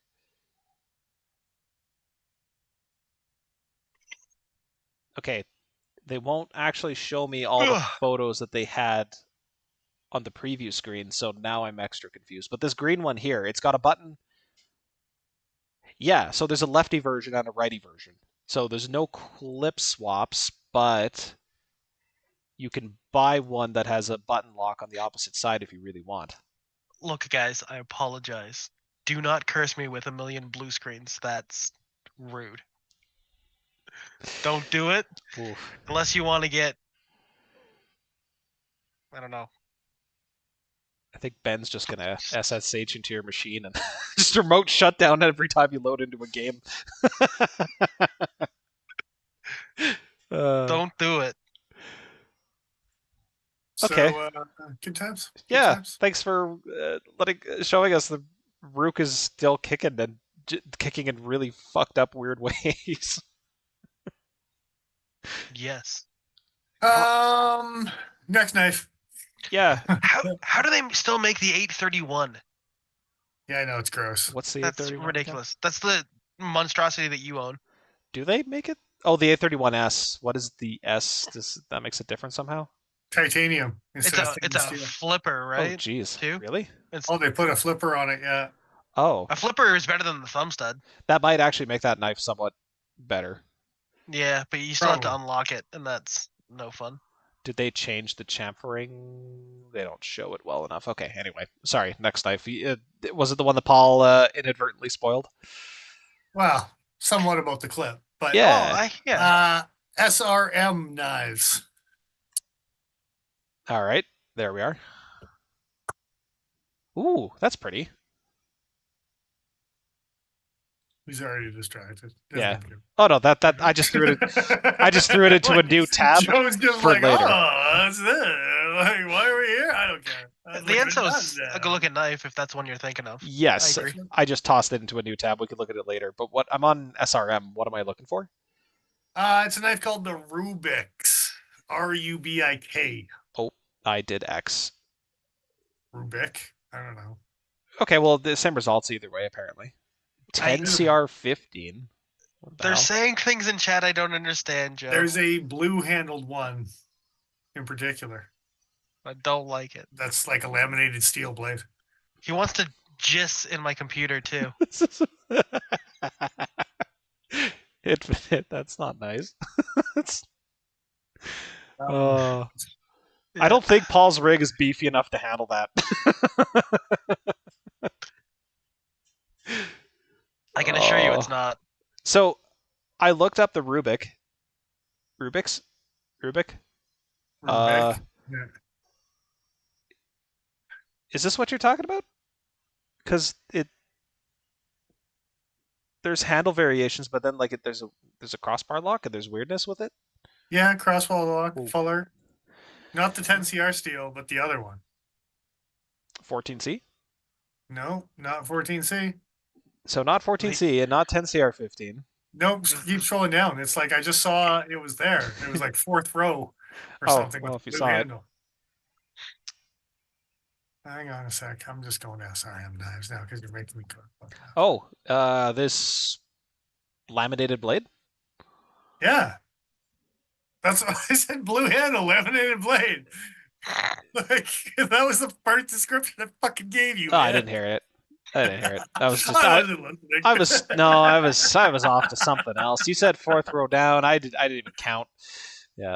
Okay, they won't actually show me all the photos that they had on the preview screen, so now I'm extra confused. But this green one here, it's got a button. Yeah, so there's a lefty version and a righty version. So there's no clip swaps, but you can buy one that has a button lock on the opposite side if you really want.
Look, guys, I apologize. Do not curse me with a million blue screens. That's rude. Don't do it
Oof.
unless you want to get, I don't know.
I think Ben's just gonna SSH into your machine and just remote shutdown every time you load into a game.
Don't do it.
Okay.
So, good times. Good
Yeah,
times.
thanks for showing us the Rook is still kicking and kicking in really fucked up weird ways.
Yes.
Next knife.
Yeah.
How do they still make the 831?
Yeah, I know it's gross.
What's the
That's
831
ridiculous. That's the monstrosity that you own.
Do they make it? Oh, the 831S. What is the S? Does that makes it different somehow?
Titanium.
It's a flipper, right?
Oh, jeez.
Too?
Really?
It's,
Oh, they put a flipper on it. Yeah.
Oh,
a flipper is better than the thumb stud.
that might actually make that knife somewhat better.
Yeah, but you still have to
Probably.
unlock it, and that's no fun.
Did they change the chamfering? They don't show it well enough. Okay, anyway. Sorry, next knife. Was it the one that Paul inadvertently spoiled?
Well, somewhat about the clip, but
Yeah.
SRM knives.
All right, there we are. Ooh, that's pretty.
He's already distracted.
Yeah. Oh no, that I just threw it. I just threw it into a new tab
Joe's just
for
like,
later.
oh, that's it. Like, why are we here? I don't care.
The Enso's a good looking knife if that's one you're thinking of.
Yes,
I agree.
I just tossed it into a new tab. We could look at it later. But what I'm on SRM. What am I looking for?
It's a knife called the Rubik's. Rubik.
Oh, I did X.
Rubik. I don't know.
Okay, well the same results either way apparently. 10 CR 15.
They're saying things in chat I don't understand, Joe.
There's a blue-handled one in particular.
I don't like it.
That's like a laminated steel blade.
He wants to jizz in my computer too.
That's not nice.
Yeah.
I don't think Paul's rig is beefy enough to handle that.
I can assure you it's not.
So I looked up the Rubik. Rubik?
Yeah.
Is this what you're talking about? Because there's handle variations, but then like there's a crossbar lock and there's weirdness with it.
Yeah, crossbar lock,
Ooh.
fuller. Not the 10CR steel, but the other one.
14C?
No, not 14C.
So not 14C and not 10CR15.
Nope, keep scrolling down. It's like I just saw it was there. It was like fourth row or something.
Well,
with
if you
blue
saw
handle. Hang on a sec. I'm just going to SRM knives now because you're making me cook.
Oh, this laminated blade?
Yeah. That's what I said. Blue handle, laminated blade. Like that was the first description I fucking gave you.
Oh,
man.
I didn't hear it. I was just.
I wasn't listening.
I was off to something else. You said fourth row down. I didn't even count. Yeah.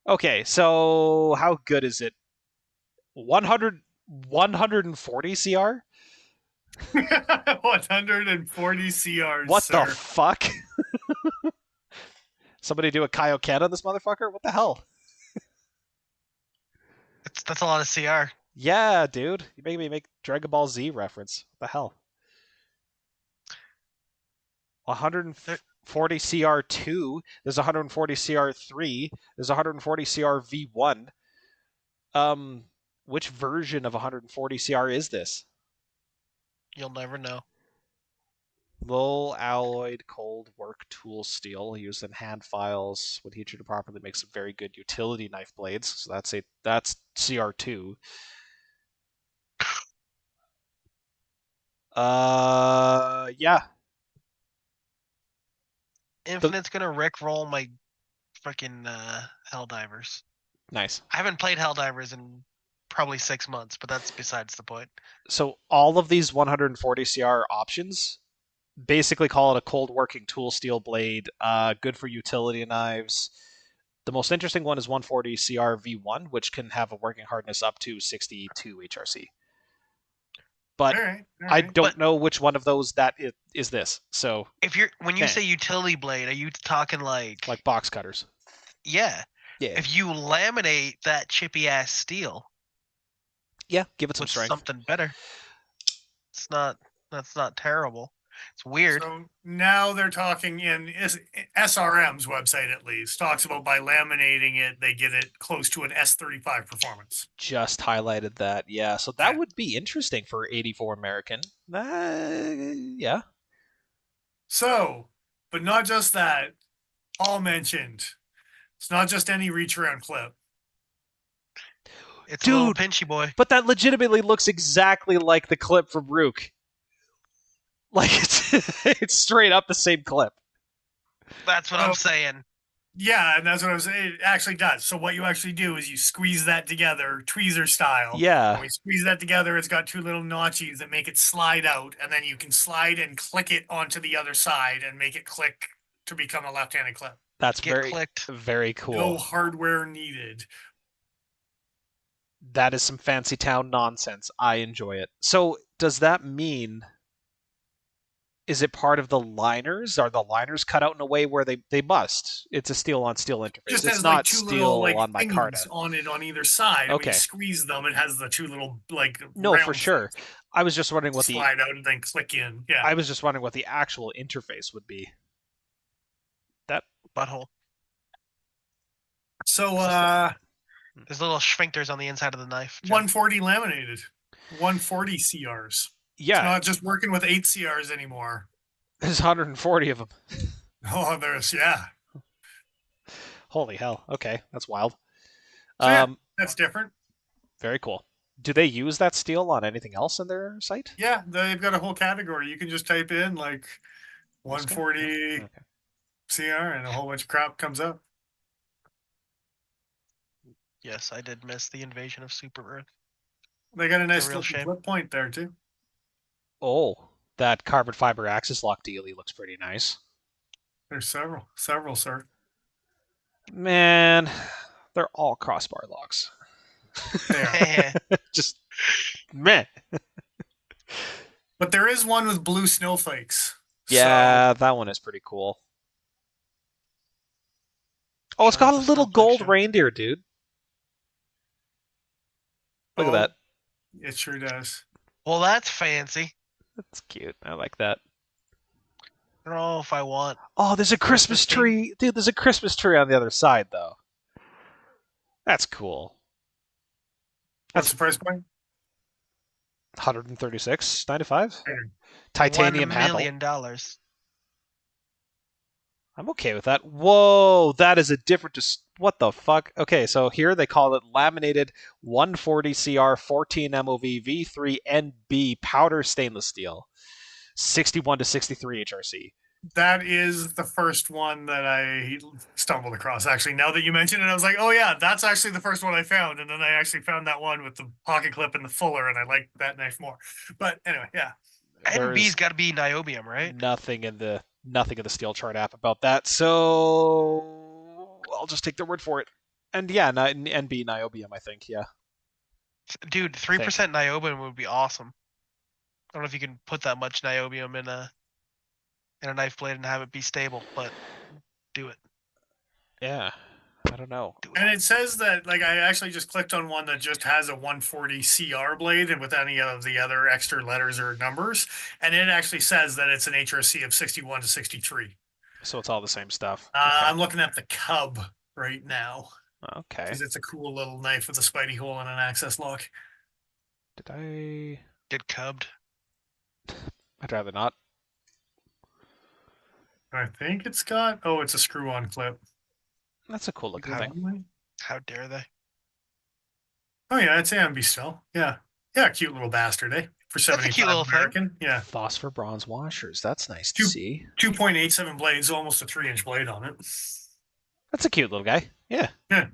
Okay, so how good is it? 140 CR?
140 CRs.
What
sir.
the fuck? Somebody do a Kaioken on this motherfucker? What the hell?
That's a lot of CR.
Yeah, dude. You make me make Dragon Ball Z reference. What the hell? 140 CR2. There's 140 CR3. There's 140 CR V1. Which version of 140 CR is this?
You'll never know.
Low alloyed cold work tool steel used in hand files when heat treated properly makes some very good utility knife blades. So that's CR2. Yeah.
Infinite's gonna rickroll my freaking Helldivers.
Nice.
I haven't played Helldivers in probably 6 months, but that's besides the point.
So all of these 140 CR options basically call it a cold working tool steel blade, good for utility knives. The most interesting one is 140 CR V1, which can have a working hardness up to 62 HRC. But
All right.
I don't know which one of those that is this. So
when you say utility blade, are you talking like
box cutters?
Yeah.
Yeah.
If you laminate that chippy ass steel,
yeah, give it some
with
strength.
something better. That's not terrible. It's weird.
So now they're talking in SRM's website, at least, talks about by laminating it, they get it close to an S35 performance.
Just highlighted that. Yeah. So that would be interesting for 84 American. Yeah.
So, but not just that. All mentioned. It's not just any reach around clip.
It's a little pinchy boy.
But that legitimately looks exactly like the clip from Rook. Like it's straight up the same clip.
That's what I'm saying.
Yeah, and that's what I was saying. It actually does. So what you actually do is you squeeze that together, tweezer style.
Yeah.
When we squeeze that together, it's got two little notches that make it slide out, and then you can slide and click it onto the other side and make it click to become a left-handed clip.
That's very cool.
No hardware needed.
That is some fancy town nonsense. I enjoy it. So does that mean, is it part of the liners? Are the liners cut out in a way where they must? It's a steel on steel interface.
Just
it's
has
not
like two
steel
little
on my card
on it on either side.
Okay.
When you squeeze them, it has the two little
No, for sure. I was just wondering what
slide out and then click in. Yeah.
I was just wondering what the actual interface would be. That
butthole.
So
there's little sphincters on the inside of the knife.
140 laminated. 140 CRs.
Yeah.
It's not just working with 8 CRs anymore.
There's 140 of them.
Oh, yeah.
Holy hell. Okay, that's wild.
So, yeah, that's different.
Very cool. Do they use that steel on anything else in their site?
Yeah, they've got a whole category. You can just type in like 140 CR and a whole bunch of crap comes up.
Yes, I did miss the invasion of Super Earth.
They got a nice little flip point there too.
Oh, that carbon fiber axis lock dealie looks pretty nice.
There's several, sir.
Man, they're all crossbar locks.
They are.
Just meh.
But there is one with blue snowflakes.
Yeah, that one is pretty cool. Oh, it's got a little gold reindeer, dude. Look at that.
It sure does.
Well, that's fancy.
That's cute. I like that.
I don't know if I want.
Oh, there's a Christmas tree. Dude, there's a Christmas tree on the other side, though. That's cool.
What's the price point?
$136.95. Titanium handle.
$1 million.
I'm okay with that. Whoa, that is a different. What the fuck? Okay, so here they call it laminated 140 CR 14 MOV V3 NB powder stainless steel, 61 to 63 HRC.
That is the first one that I stumbled across. Actually, now that you mention it, I was like, oh yeah, that's actually the first one I found. And then I actually found that one with the pocket clip and the fuller, and I liked that knife more. But anyway, yeah.
NB's got to be niobium, right?
Nothing in the steel chart app about that. So I'll just take their word for it. And yeah, NB niobium, I think. Yeah.
Dude, 3% niobium would be awesome. I don't know if you can put that much niobium in a knife blade and have it be stable, but do it.
Yeah. I don't know.
And it says that, like, I actually just clicked on one that just has a 140 CR blade and with any of the other extra letters or numbers. And it actually says that it's an HRC of 61 to 63.
So it's all the same stuff.
Okay. I'm looking at the Cub right now.
Okay.
Because it's a cool little knife with a spidey hole and an access lock.
Get cubbed?
I'd rather not.
I think it's got... Oh, it's a screw-on clip.
That's a cool looking thing.
How dare they?
Oh yeah, it's AMB still. Yeah. Yeah, cute little bastard, eh? For 75 American. Thing. Yeah.
Phosphor bronze washers. That's nice to see.
2.87 blades, almost a 3-inch blade on it.
That's a cute little guy. Yeah.
Yeah.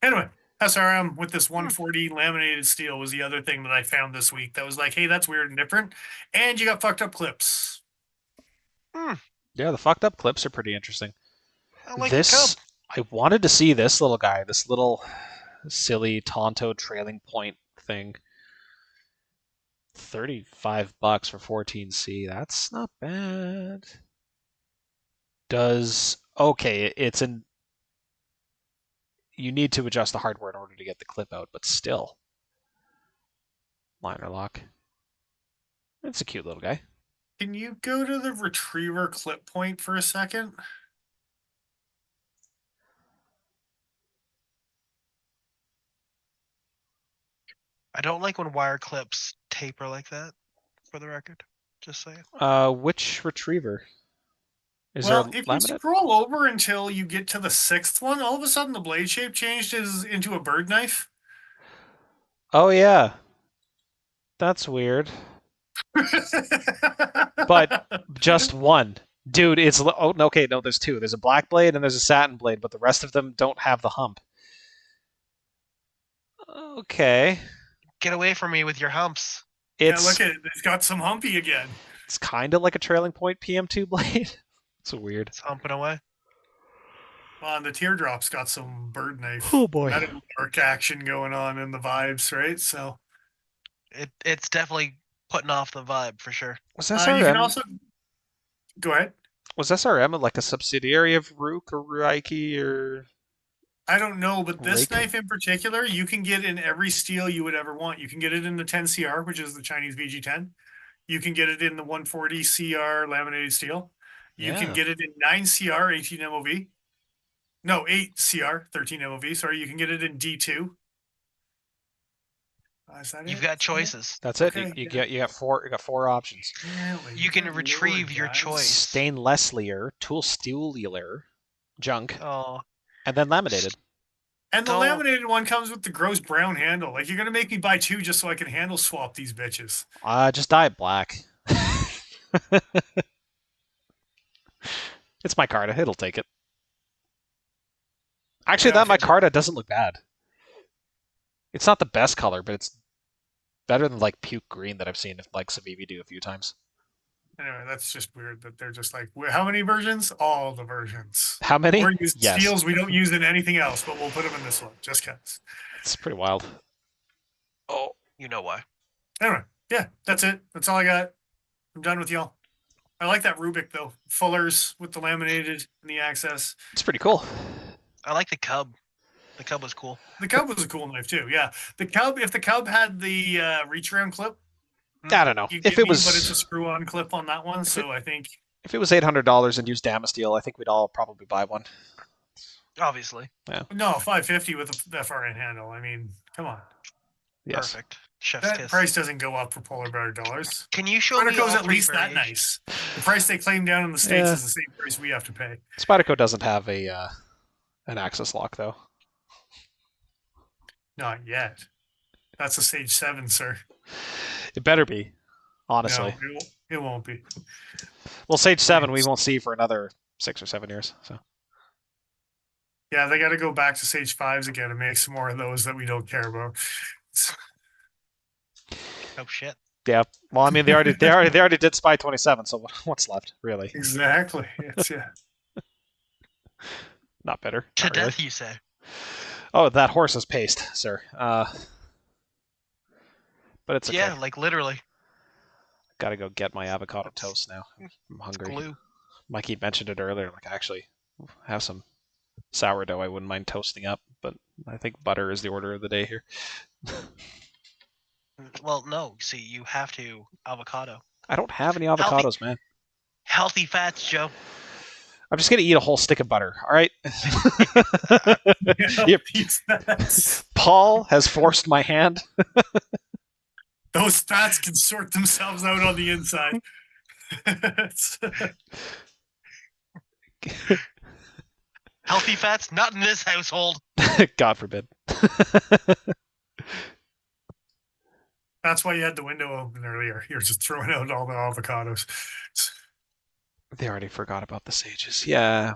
Anyway, SRM with this 140 laminated steel was the other thing that I found this week. That was like, hey, that's weird and different. And you got fucked up clips.
Yeah, the fucked up clips are pretty interesting.
I like the Cub.
I wanted to see this little guy, this little silly Tonto trailing point thing. $35 for 14C. That's not bad. It's an. You need to adjust the hardware in order to get the clip out, but still. Liner lock. It's a cute little guy.
Can you go to the retriever clip point for a second?
I don't like when wire clips taper like that, for the record. Just saying.
Which retriever? Is
Well,
there a
if you
laminate?
scroll over until you get to the 6th one, all of a sudden the blade shape changed into a bird knife.
Oh yeah. That's weird. But just one. Dude, okay, no, there's two. There's a black blade and there's a satin blade, but the rest of them don't have the hump. Okay.
Get away from me with your humps.
Yeah, look at it. It's got some humpy again.
It's kind of like a trailing point PM2 blade. It's weird.
It's humping away.
Well, and the teardrop's got some bird knife
Oh boy.
metalwork action going on in the vibes, right? So
it's definitely putting off the vibe for sure.
Was SRM?
You can also go ahead.
Was SRM like a subsidiary of Rook or Ruiki or?
I don't know, but this
Rake?
knife in particular, you can get in every steel you would ever want. You can get it in the 10CR, which is the Chinese VG10. You can get it in the 140 CR laminated steel. You can get it in 9CR 18 MOV. No, 8CR 13 MOV. Sorry, you can get it in D2. Is that
You've
it?
got choices.
That's it.
Okay,
You got four options.
Yeah,
You can retrieve your choice.
Stainless-lier, tool steel-lier, junk,
Oh,
and then laminated.
And the
Don't-
laminated one comes with the gross brown handle. Like, you're going to make me buy two just so I can handle swap these bitches.
Just dye it black. It's micarta. It'll take it. Actually,
Yeah,
that micarta doesn't look bad. It's not the best color, but it's better than like puke green that I've seen like Civivi do a few times.
Anyway, that's just weird that they're just like, how many versions? All the versions.
How many?
We're using
Yes.
steels we don't use in anything else, but we'll put them in this one just because.
It's pretty wild.
Oh, you know why.
Anyway, yeah, that's it. That's all I got. I'm done with y'all. I like that Rubik though. Fullers with the laminated and the access.
It's pretty cool.
I like the Cub. The Cub was cool.
The Cub was a cool knife too. Yeah, the Cub. If the Cub had the reach around clip,
I don't know.
you
If
give
it
me,
was,
but it's a screw-on clip on that one. So I think
if it was $800 and used Damasteel, I think we'd all probably buy one.
Obviously.
no $550 with the FRN handle. I mean, come on.
Yes.
Perfect. Chef's
That
kiss.
price doesn't go up for polar bear dollars.
Can you show me
Spyderco's
all
at
three
least that
variations?
nice. The price they claim down in the States
Yeah.
is the same price we have to pay.
Spyderco doesn't have an access lock though.
Not yet. That's a Sage 7, sir.
It better be, honestly.
No, it won't be.
Well, Sage 7 we won't see for another 6 or 7 years. So
Yeah, they got to go back to Sage 5s again and make some more of those that we don't care about.
Oh shit.
yeah. Well, I mean, they already did Spy 27. So what's left, really?
Exactly. It's, yeah.
Not better.
To
Not really.
death, you say.
Oh, that horse is paced, sir. But it's okay.
Yeah, like literally.
Gotta go get my avocado toast now. I'm hungry.
Glue.
Mikey mentioned it earlier. Like, I actually have some sourdough I wouldn't mind toasting up, but I think butter is the order of the day here.
Well, no. See, you have to avocado.
I don't have any avocados, man.
Healthy fats, Joe.
I'm just gonna eat a whole stick of butter. All right. Yep. Paul has forced my hand.
Those fats can sort themselves out on the inside.
Healthy fats, not in this household.
God forbid.
That's why you had the window open earlier. You're just throwing out all the avocados.
They already forgot about the sages. Yeah.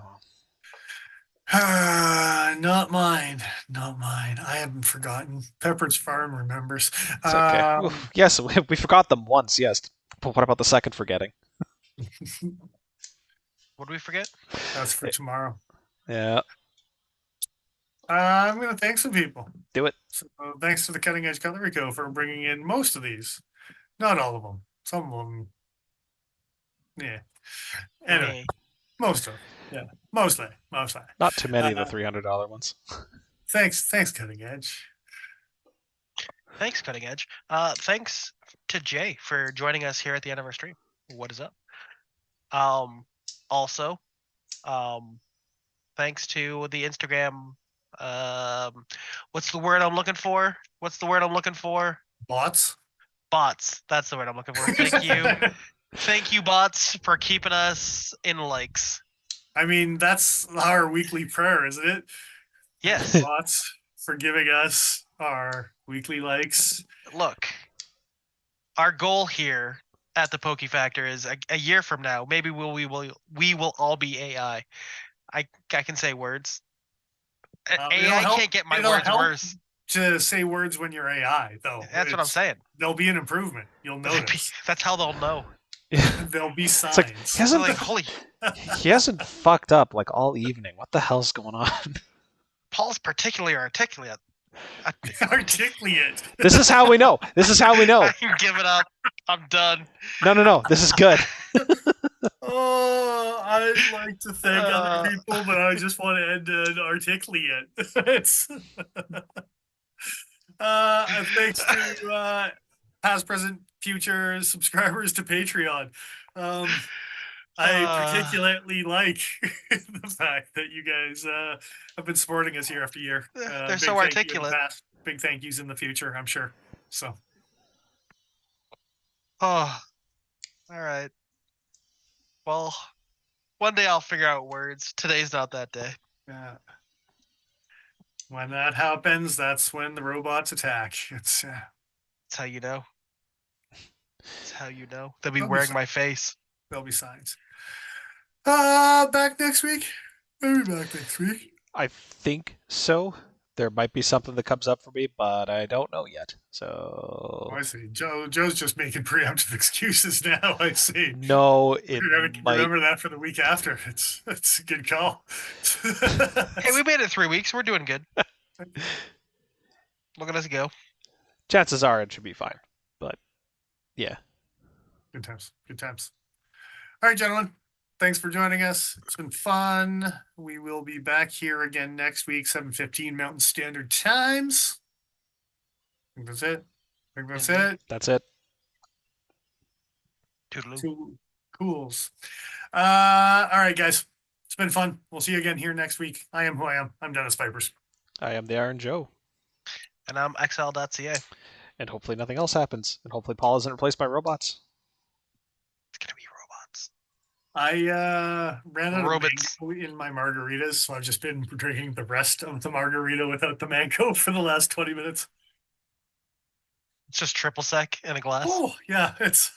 Not mine. Not mine. I haven't forgotten. Pepperidge Farm remembers.
It's okay. Yes, we forgot them once, yes. But what about the second forgetting?
What did we forget?
That's for tomorrow.
Yeah.
I'm going to thank some people.
Do it.
So, thanks to the Cutting Edge Cutlery Co. for bringing in most of these. Not all of them. Some of them. Yeah. Anyway, most of them. Yeah. Mostly.
Not too many of the $300 ones.
Thanks, Cutting Edge.
Thanks, Cutting Edge. Thanks to Jay for joining us here at the end of our stream. What is up? Also, thanks to the Instagram. What's the word I'm looking for?
Bots.
Bots. That's the word I'm looking for. Thank you. Thank you, bots, for keeping us in likes.
I mean, that's our weekly prayer, isn't it?
Yes.
Bots for giving us our weekly likes.
Look, our goal here at the Pokey Factor is a year from now, maybe we will all be AI. I can say words. AI can't get my words worse.
To say words when you're AI, though.
That's what I'm saying.
There'll be an improvement. You'll notice.
That's how they'll know.
There'll be signs.
Like, he hasn't fucked up like all evening. What the hell's going on?
Paul's particularly articulate.
Articulate.
This is how we know.
I can give it up. I'm done.
No. This is good.
Oh, I'd like to thank other people, but I just want to end an articulate. It's thanks to past, present, future subscribers to Patreon. I particularly like the fact that you guys have been supporting us year after year.
They're so articulate.
Big thank yous in the future, I'm sure. So.
Oh, all right. Well, one day I'll figure out words. Today's not that day.
Yeah. When that happens, that's when the robots attack. It's
that's how you know. That's how you know. They'll be wearing my face.
There'll be signs. Back next week. Maybe back next week.
I think so. There might be something that comes up for me, but I don't know yet. So
I see. Joe's just making preemptive excuses now. I see.
No, it might...
Remember that for the week after. It's a good call.
Hey, we made it 3 weeks. We're doing good. Look at us go.
Chances are it should be fine, but yeah.
Good times. All right, gentlemen. Thanks for joining us. It's been fun. We will be back here again next week, 7:15 Mountain Standard Times. I think that's it.
That's it.
Toodaloo.
Cools. All right, guys. It's been fun. We'll see you again here next week. I am who I am. I'm Dennis Pipers.
I am the Iron Joe.
And I'm XL.ca.
And hopefully nothing else happens. And hopefully Paul isn't replaced by robots.
It's going to be robots.
I ran out of mango in my margaritas, so I've just been drinking the rest of the margarita without the mango for the last 20 minutes.
It's just triple sec in a glass.
Oh, yeah. It's